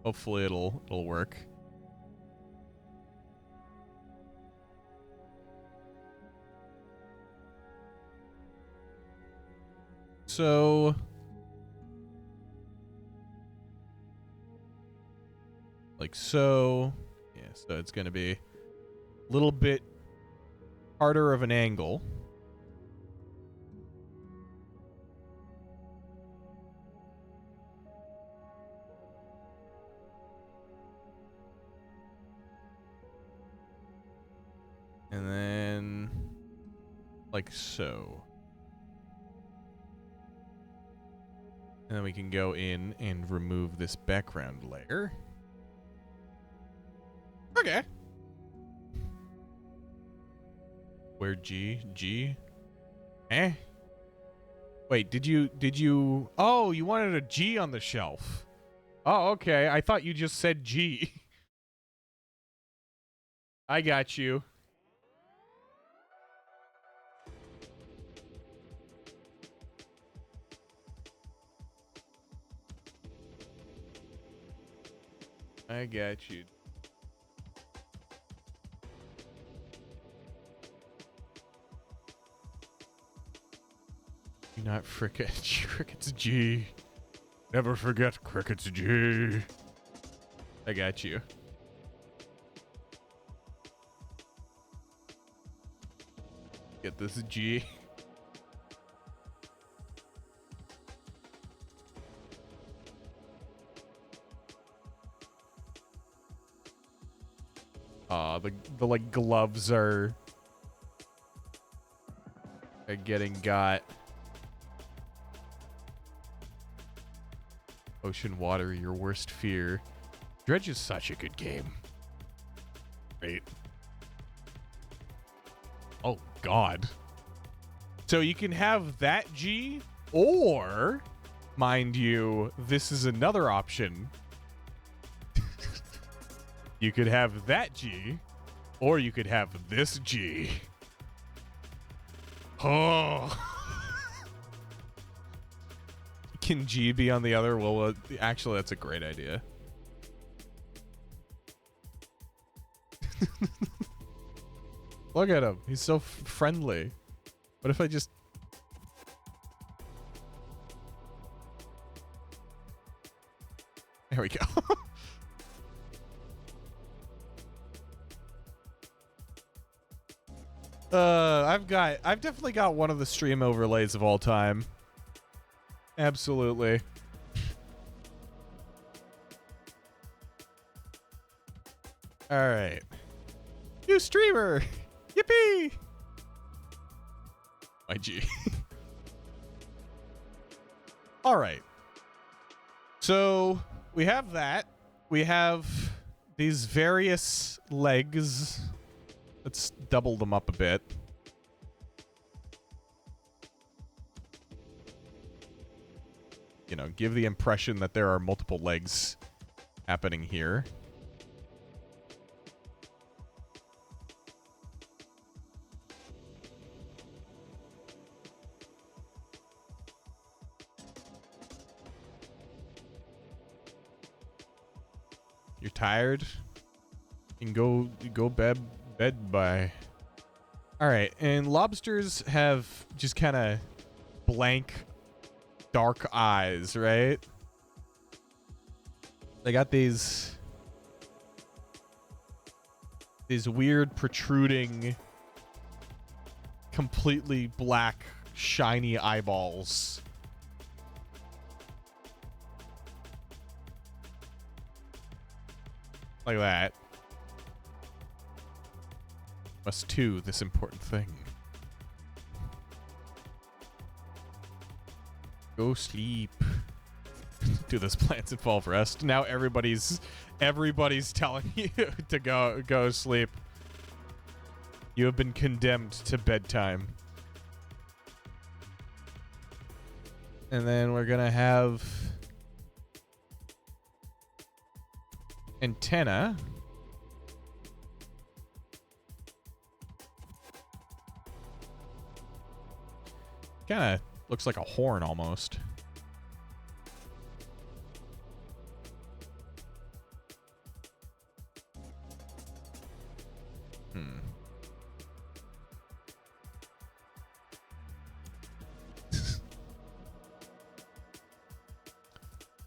hopefully it'll work. So like so. Yeah, so it's going to be a little bit harder of an angle. And then like so. And then we can go in and remove this background layer. Okay. Where G? G? Eh? Wait, did you... Oh, you wanted a G on the shelf. Oh, okay. I thought you just said G. I got you. I got you. Do not forget Cricket's G. Never forget Cricket's G. I got you. Get this G. the like gloves are getting got. Ocean water, your worst fear. Dredge is such a good game. Right. Oh God. So you can have that G, or, mind you, this is another option. You could have that G, or you could have this G. Oh. Can G be on the other? Well, actually, that's a great idea. Look at him. He's so friendly. What if I just... There we go. I've definitely got one of the stream overlays of all time. Absolutely. All right. New streamer. Yippee. My G. All right. So we have that. We have these various legs. Let's double them up a bit. You know, give the impression that there are multiple legs happening here. You're tired? You can go bed by. All right, and lobsters have just kind of blank dark eyes, right? They got these weird protruding, completely black, shiny eyeballs. Like that. Must do this important thing. Go sleep. Do those plants involve rest? Now everybody's telling you to go sleep. You have been condemned to bedtime. And then we're gonna have antenna. Kinda looks like a horn almost.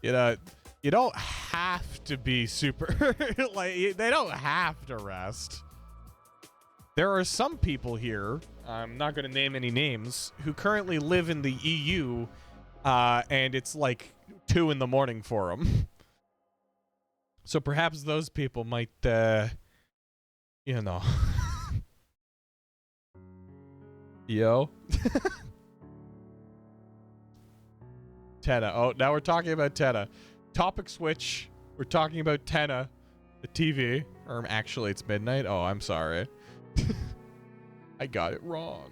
You know, you don't have to be super like they don't have to rest. There are some people here, I'm not going to name any names, who currently live in the EU, and it's like 2 in the morning for them. So perhaps those people might, you know. Yo. Tenna. Oh, now we're talking about Tenna. Topic switch. We're talking about Tenna, the TV. Or actually, it's midnight. Oh, I'm sorry. I got it wrong.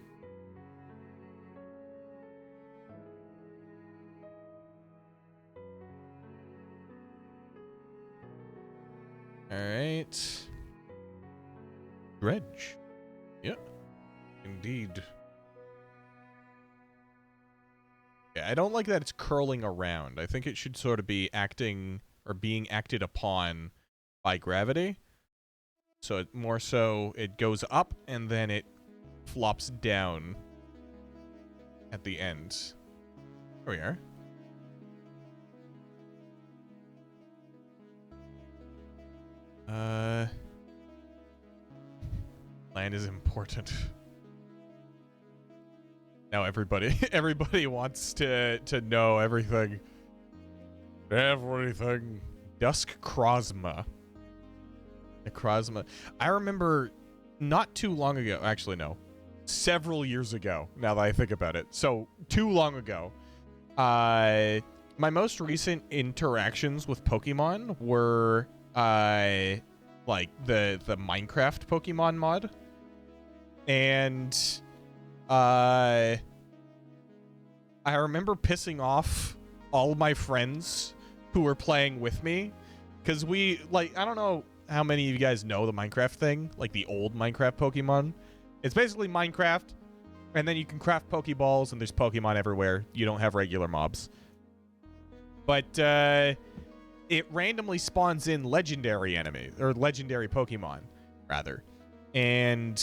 All right. Dredge. Yep. Indeed. Yeah, I don't like that it's curling around. I think it should sort of be acting or being acted upon by gravity. So it more so it goes up and then it flops down at the end. There we are. Land is important. Now everybody wants to know everything. Everything. Dusk Krosma. Necrozma. I remember not too long ago, actually no, several years ago, now that I think about it. So, too long ago, my most recent interactions with Pokemon were like the Minecraft Pokemon mod. And I remember pissing off all of my friends who were playing with me, because we, like, I don't know how many of you guys know the Minecraft thing, like the old Minecraft Pokemon. It's basically Minecraft, and then you can craft Pokeballs, and there's Pokemon everywhere. You don't have regular mobs. But it randomly spawns in legendary enemy, or legendary Pokemon, rather. And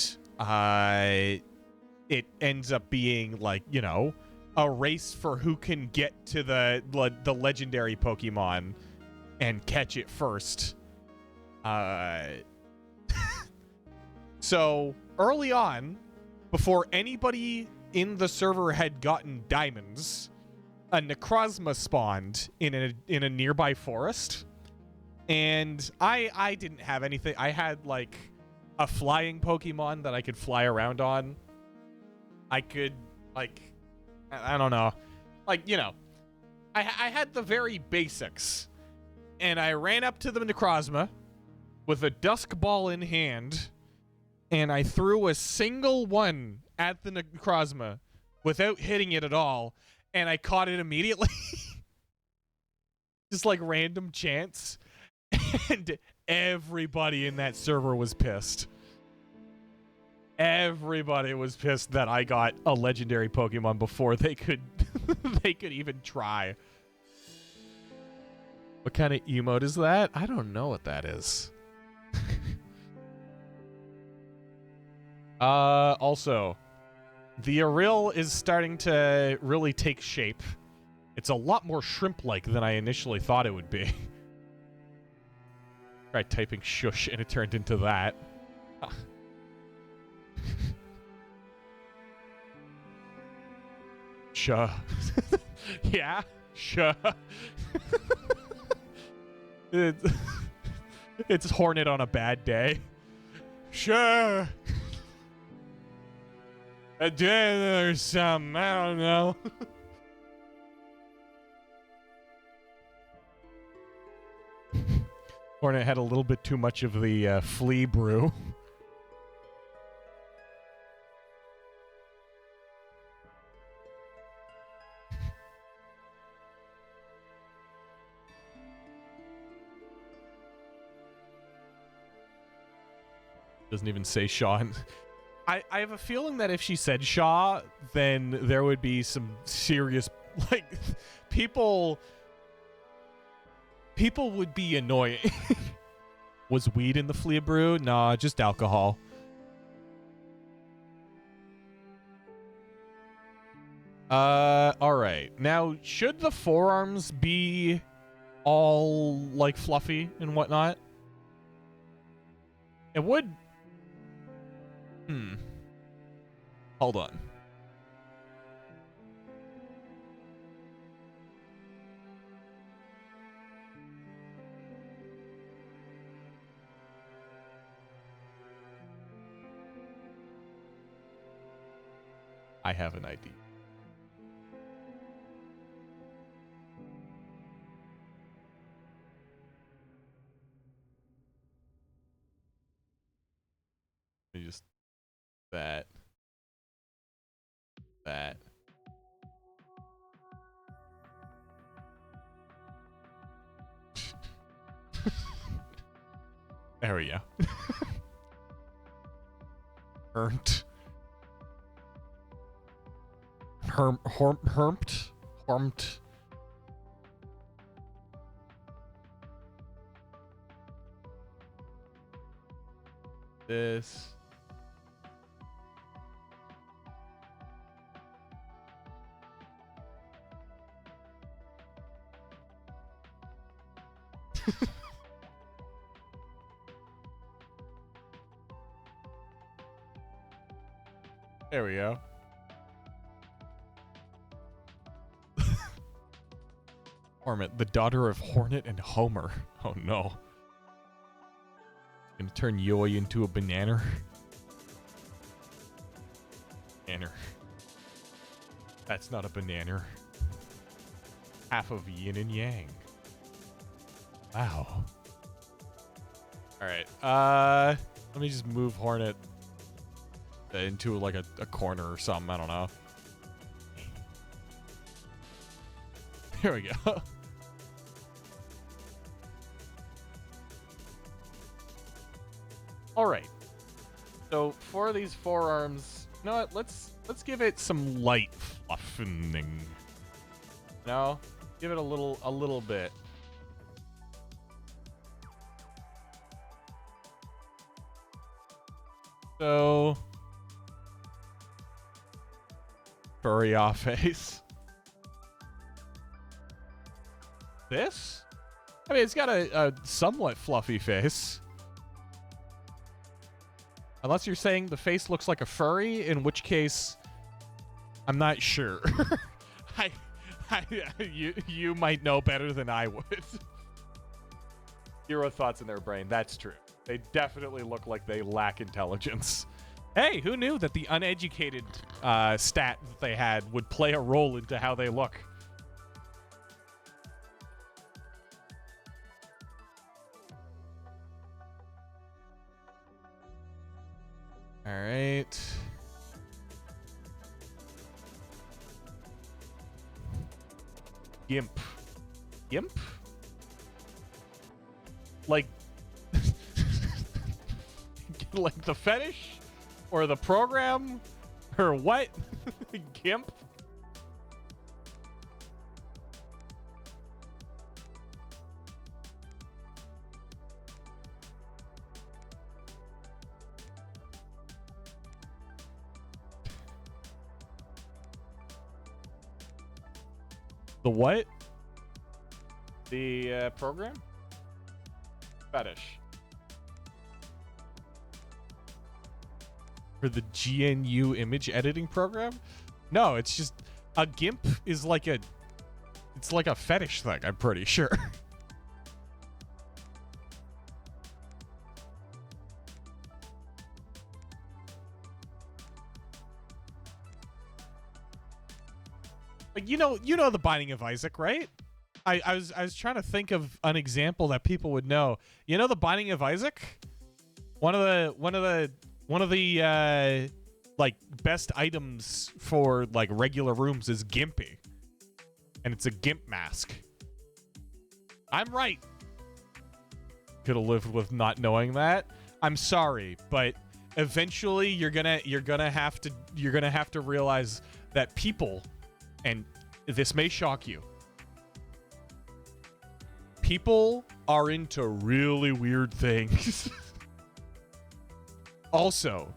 it ends up being, like, you know, a race for who can get to the legendary Pokemon and catch it first. So early on, before anybody in the server had gotten diamonds, a Necrozma spawned in a nearby forest, and I didn't have anything. I had like a flying Pokemon that I could fly around on. I could, like, I don't know, like, you know, I had the very basics, and I ran up to the Necrozma with a Dusk Ball in hand, and I threw a single one at the Necrozma without hitting it at all, and I caught it immediately. Just like random chance. And everybody in that server was pissed. Everybody was pissed that I got a legendary Pokemon before they could they could even try. What kind of emote is that? I don't know what that is. Also, the Ariel is starting to really take shape. It's a lot more shrimp-like than I initially thought it would be. Tried typing shush and it turned into that. Sure. Yeah, sure. It's Hornet on a bad day. Sure. A day or something, I don't know. Hornet had a little bit too much of the flea brew. Doesn't even say Shaw. I have a feeling that if she said Shaw, then there would be some serious, like, people would be annoying. Was weed in the flea brew? Nah, just alcohol. Alright. Now, should the forearms be all, like, fluffy and whatnot? It would... Hold on. I have an idea. Let me just... That. There we go. Hermt. Hermt. This. There we go. Hornet, the daughter of Hornet and Homer. Oh no. Gonna turn Yoi into a banana. Banana. That's not a banana. Half of yin and yang. Wow. Alright, let me just move Hornet into like a corner or something, I don't know. There we go. Alright. So for these forearms, you know what, let's give it some light fluffening. No? Give it a little bit. So furry off face. This? I mean, it's got a somewhat fluffy face. Unless you're saying the face looks like a furry, in which case I'm not sure. You might know better than I would. Hero thoughts in their brain. That's true. They definitely look like they lack intelligence. Hey, who knew that the uneducated stat that they had would play a role into how they look? All right. Gimp. Gimp? Like... like the fetish? Or the program? Or what? Gimp? The what? The program? Fetish. For the GNU image editing program? No, it's just a GIMP is like a fetish thing, I'm pretty sure. Like you know the Binding of Isaac, right? I was trying to think of an example that people would know. You know the Binding of Isaac? One of the like best items for like regular rooms is Gimpy. And it's a GIMP mask. I'm right. Could have lived with not knowing that. I'm sorry, but eventually you're gonna have to realize that people, and this may shock you, people are into really weird things. Also,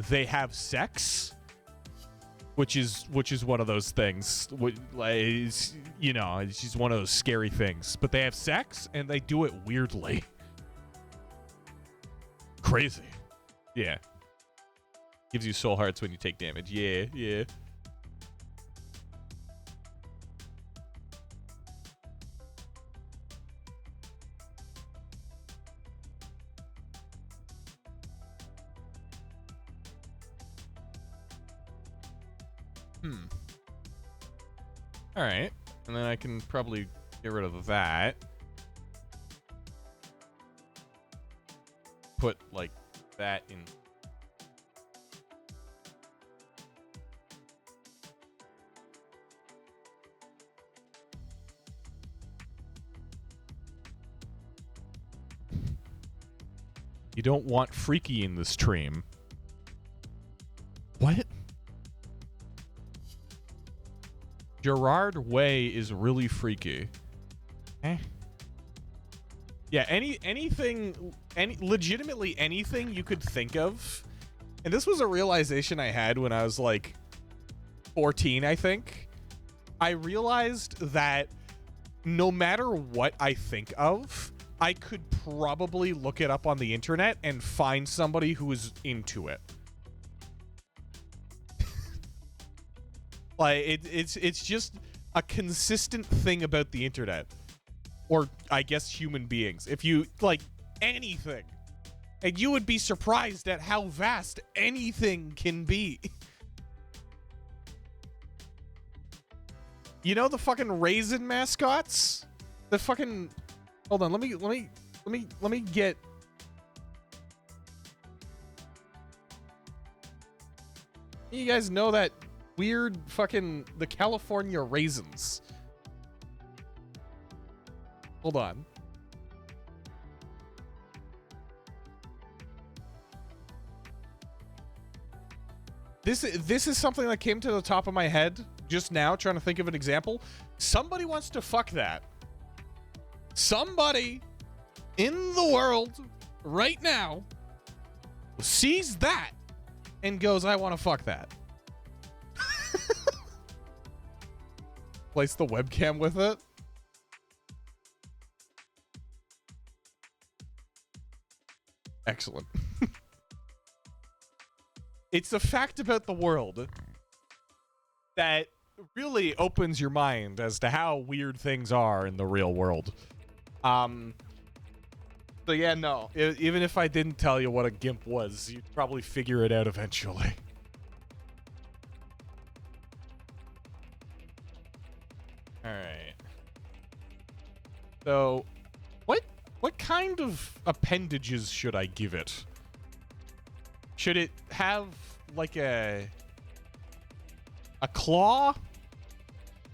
they have sex, which is one of those things. You know, it's just one of those scary things. But they have sex and they do it weirdly. Crazy. Yeah. Gives you soul hearts when you take damage. Yeah, yeah. All right, and then I can probably get rid of that. Put like that in. You don't want freaky in the stream. What? Gerard Way is really freaky. Eh? Yeah, legitimately anything you could think of. And this was a realization I had when I was like 14, I think. I realized that no matter what I think of, I could probably look it up on the internet and find somebody who is into it. Like it's just a consistent thing about the internet, or I guess human beings. If you like anything, And you would be surprised at how vast anything can be. You know the fucking raisin mascots? The fucking hold on, let me get you guys know that weird fucking the California raisins. Hold on. This is something that came to the top of my head just now, trying to think of an example. Somebody wants to fuck that. Somebody in the world right now sees that and goes, I want to fuck that. Place the webcam with it. Excellent. It's a fact about the world that really opens your mind as to how weird things are in the real world. So yeah, no. Even if I didn't tell you what a GIMP was, you'd probably figure it out eventually. Alright. So, what kind of appendages should I give it? Should it have like a claw?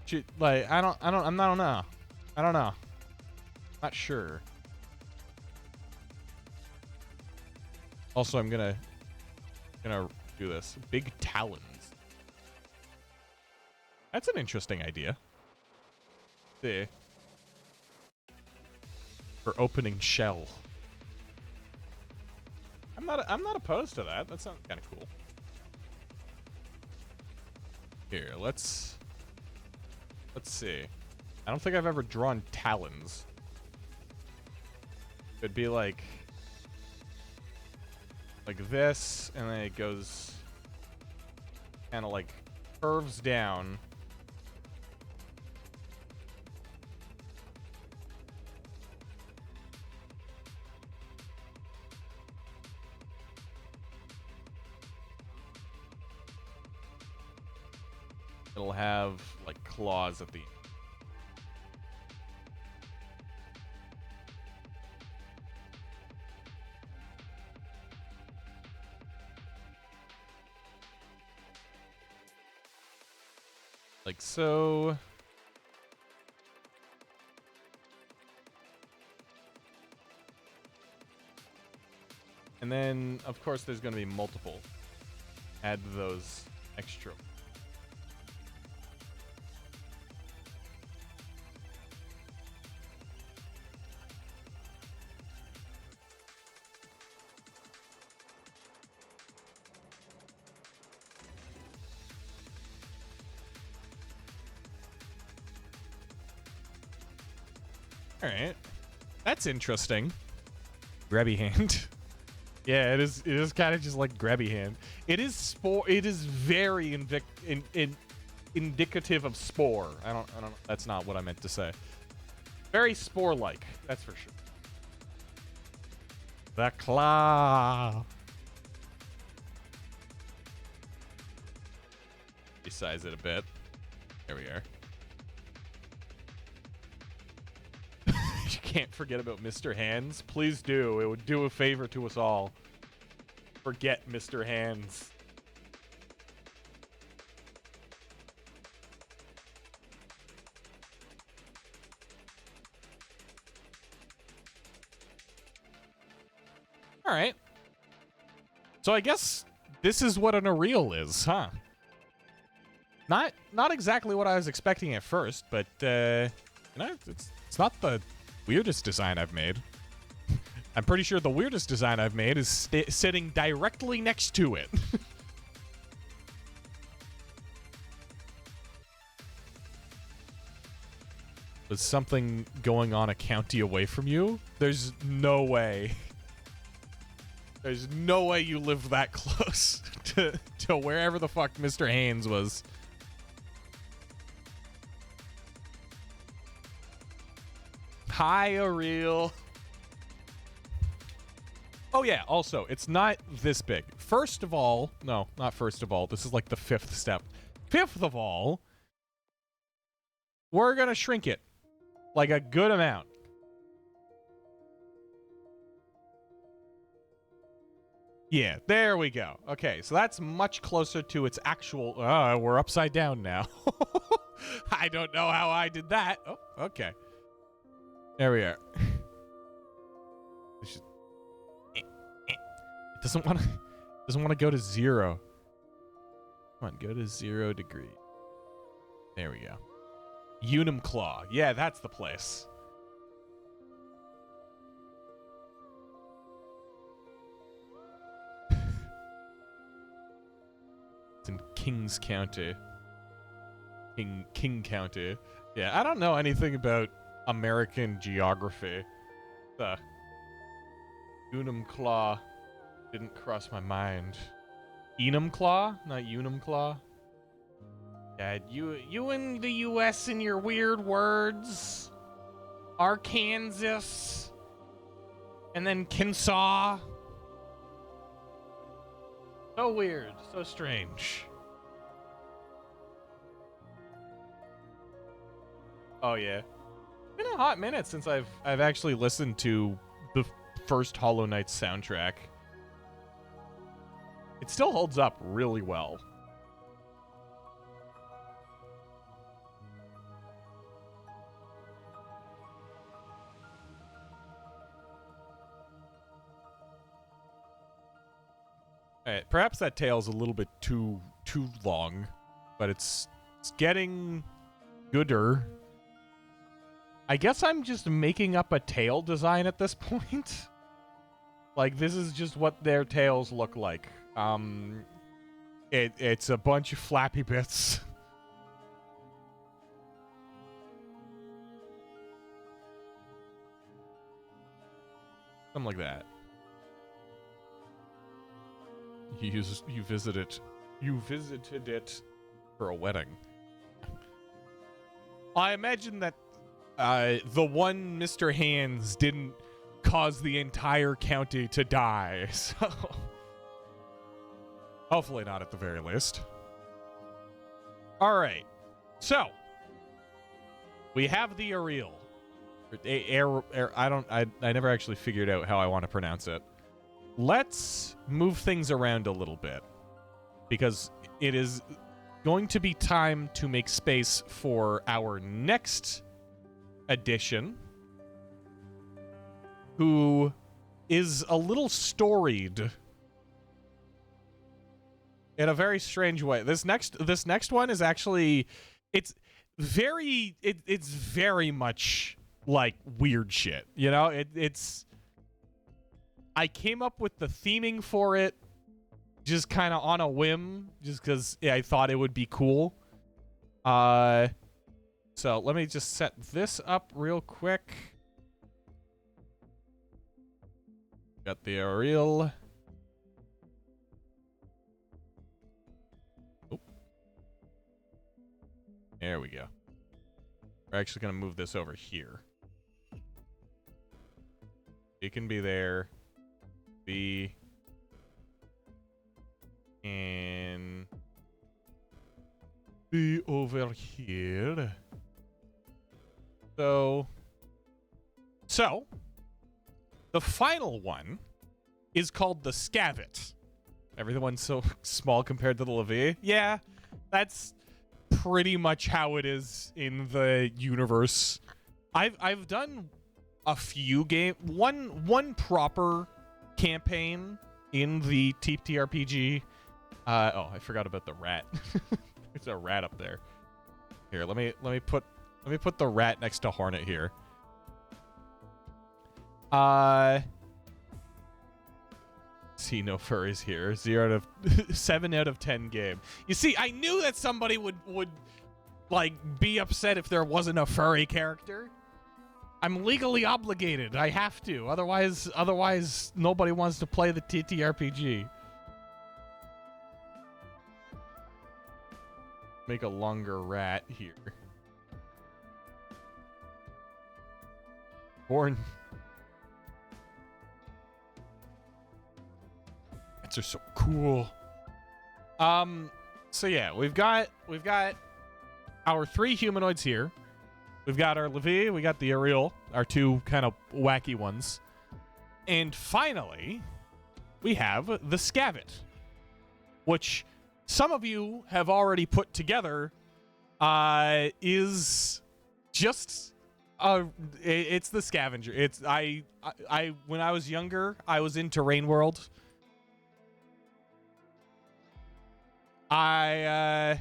Should like I don't know. I don't know. Not sure. Also, I'm gonna do this. Big talons. That's an interesting idea. See. For opening shell. I'm not opposed to that. That sounds kind of cool. Here, let's see. I don't think I've ever drawn talons. It'd be like this, and then it goes kind of like curves down. It'll have like claws at the end. Like so. And then, of course, there's going to be multiple. Add those extra. All right, that's interesting. Grabby hand. Yeah, it is kind of just like grabby hand. It is spore. It is very indicative of spore. I don't. That's not what I meant to say. Very spore-like. That's for sure. The claw. Resize it a bit. There we are. You can't forget about Mr. Hands. Please do. It would do a favor to us all. Forget Mr. Hands. All right. So I guess this is what an Aureel is, huh? Not exactly what I was expecting at first, but you know, it's not the weirdest design I've made. I'm pretty sure the weirdest design I've made is sitting directly next to it. There's something going on a county away from you? There's no way. There's no way you lived that close to wherever the fuck Mr. Haynes was. Hi, Aureel. Oh yeah, also, it's not this big. First of all, no, not first of all. This is like the 5th step. 5th of all, we're gonna shrink it. Like a good amount. Yeah, there we go. Okay, so that's much closer to its actual... we're upside down now. I don't know how I did that. Oh, okay. There we are. It doesn't want to go to 0. Come on, go to 0 degree. There we go. Unum Claw. Yeah, that's the place. It's in Kings County. King County. Yeah, I don't know anything about American geography. The Unum Claw didn't cross my mind. Enum Claw? Not Unum Claw? Dad, you in the U.S. and your weird words. Arkansas. And then Kinsaw. So weird. So strange. Oh, yeah. It's been a hot minute since I've actually listened to the first Hollow Knight soundtrack. It still holds up really well. Alright, perhaps that tail's a little bit too long, but it's getting gooder. I guess I'm just making up a tail design at this point. Like, this is just what their tails look like. It's a bunch of flappy bits. Something like that. You visited it for a wedding. I imagine that the one Mr. Hands didn't cause the entire county to die, so hopefully not at the very least. All right, so we have the Ariel. I never actually figured out how I want to pronounce it. Let's move things around a little bit, because it is going to be time to make space for our next addition, who is a little storied in a very strange way. This next one is actually, it's very much like weird shit, you know? It's I came up with the theming for it just kind of on a whim, just because I thought it would be cool. So let me just set this up real quick. Got the Ariel. Oh. There we go. We're actually going to move this over here. It can be there. And be over here. So the final one is called the Scavit. Everyone's so small compared to the Levy. Yeah, that's pretty much how it is in the universe. I've done a few one proper campaign in the TTRPG. Oh, I forgot about the rat. There's a rat up there. Here, let me put the rat next to Hornet here. See, no furries here. 7 out of 10 game. You see, I knew that somebody would like be upset if there wasn't a furry character. I'm legally obligated. I have to. Otherwise nobody wants to play the TTRPG. Make a longer rat here. Born. Robots are so cool. So yeah, we've got our 3 humanoids here. We've got our Levi, we got the Ariel, our 2 kind of wacky ones. And finally, we have the Scavit, which some of you have already put together, is just it's the scavenger. It's I when I was younger, I was into Rain World. I've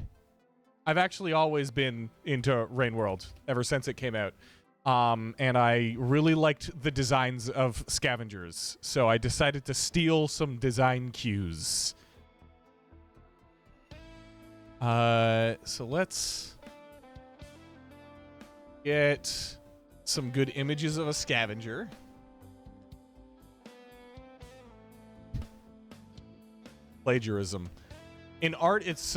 actually always been into Rain World ever since it came out. And I really liked the designs of scavengers, so I decided to steal some design cues. So let's get some good images of a scavenger. Plagiarism. In art, it's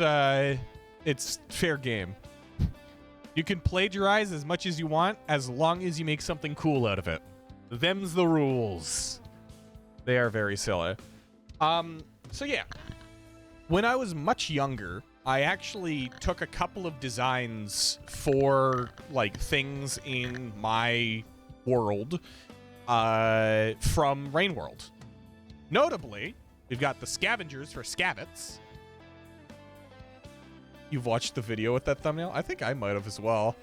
fair game. You can plagiarize as much as you want as long as you make something cool out of it. Them's the rules. They are very silly. So yeah. When I was much younger, I actually took a couple of designs for like things in my world from Rain World. Notably, we've got the scavengers for Scavits. You've watched the video with that thumbnail? I think I might have as well.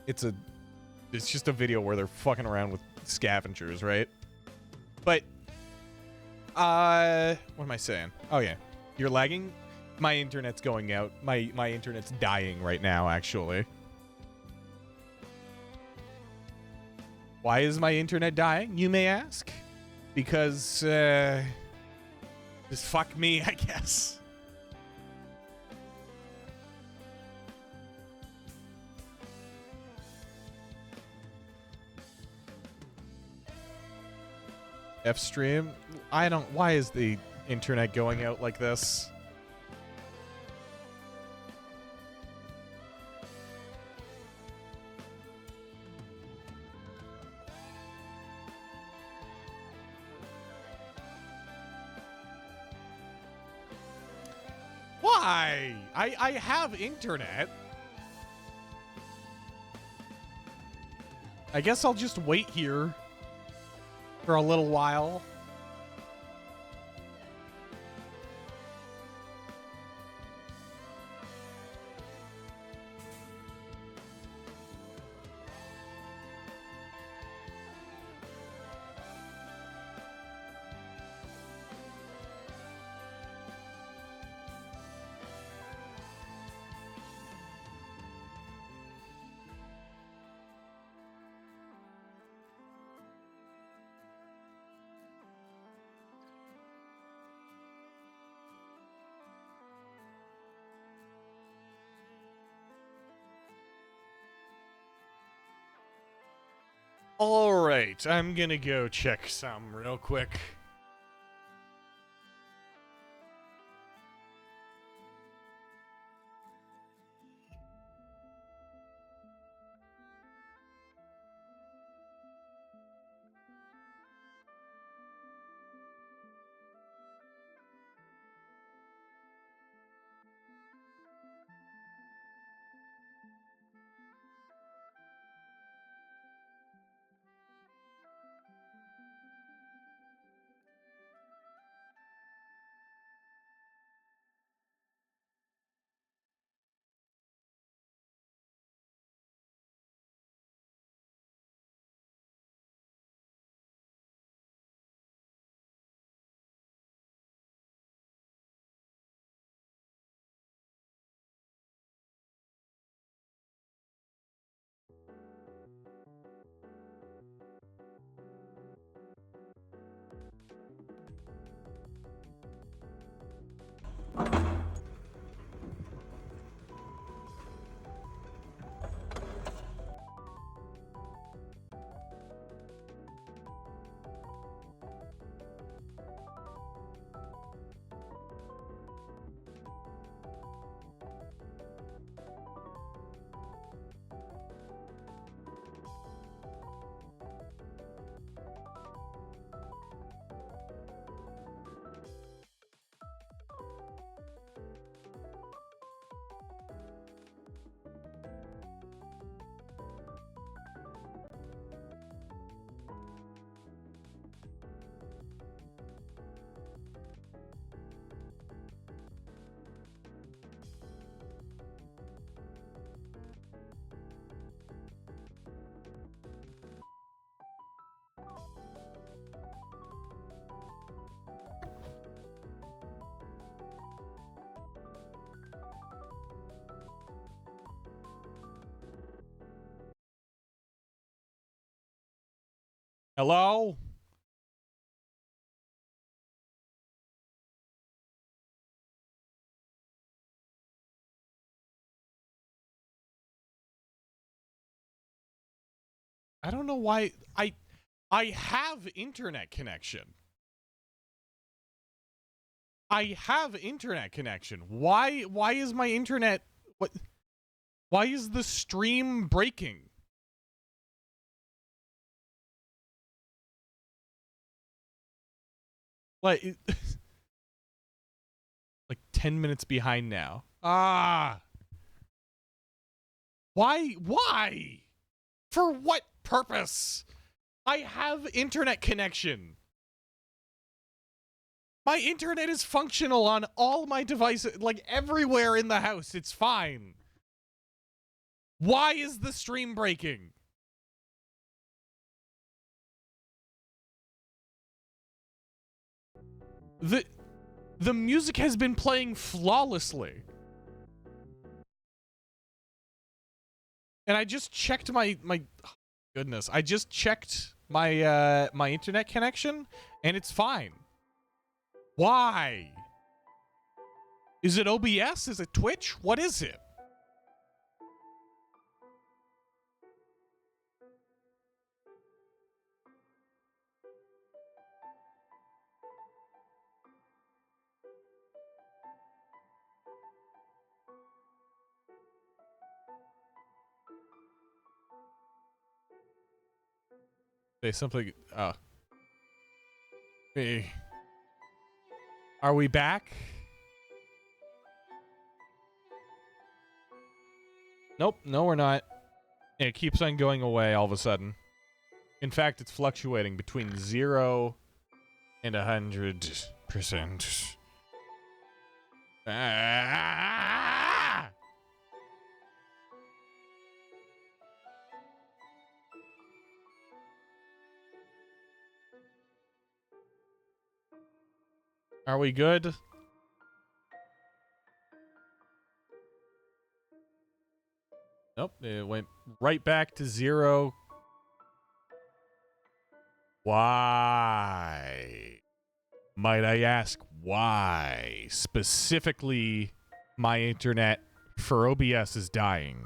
It's just a video where they're fucking around with scavengers, right? But what am I saying? Oh yeah. You're lagging? My internet's going out. My internet's dying right now, actually. Why is my internet dying, you may ask? Because just fuck me, I guess. F-stream? Why is the internet going out like this? Why? I have internet. I guess I'll just wait here for a little while. All right, I'm gonna go check some real quick. Hello? I don't know why I have internet connection. I have internet connection. Why is my internet why is the stream breaking? Like like 10 minutes behind now. Ah. Why? For what purpose? I have internet connection. My internet is functional on all my devices, like everywhere in the house. It's fine. Why is the stream breaking? The music has been playing flawlessly. And I just checked my goodness. I just checked my my internet connection and it's fine. Why? Is it OBS? Is it Twitch? What is it? Say something. Hey. Are we back? Nope. No, we're not. It keeps on going away all of a sudden. In fact, it's fluctuating between 0 and 100%. Ah! Are we good? Nope, it went right back to 0. Why? Might I ask why? Specifically, my internet for OBS is dying.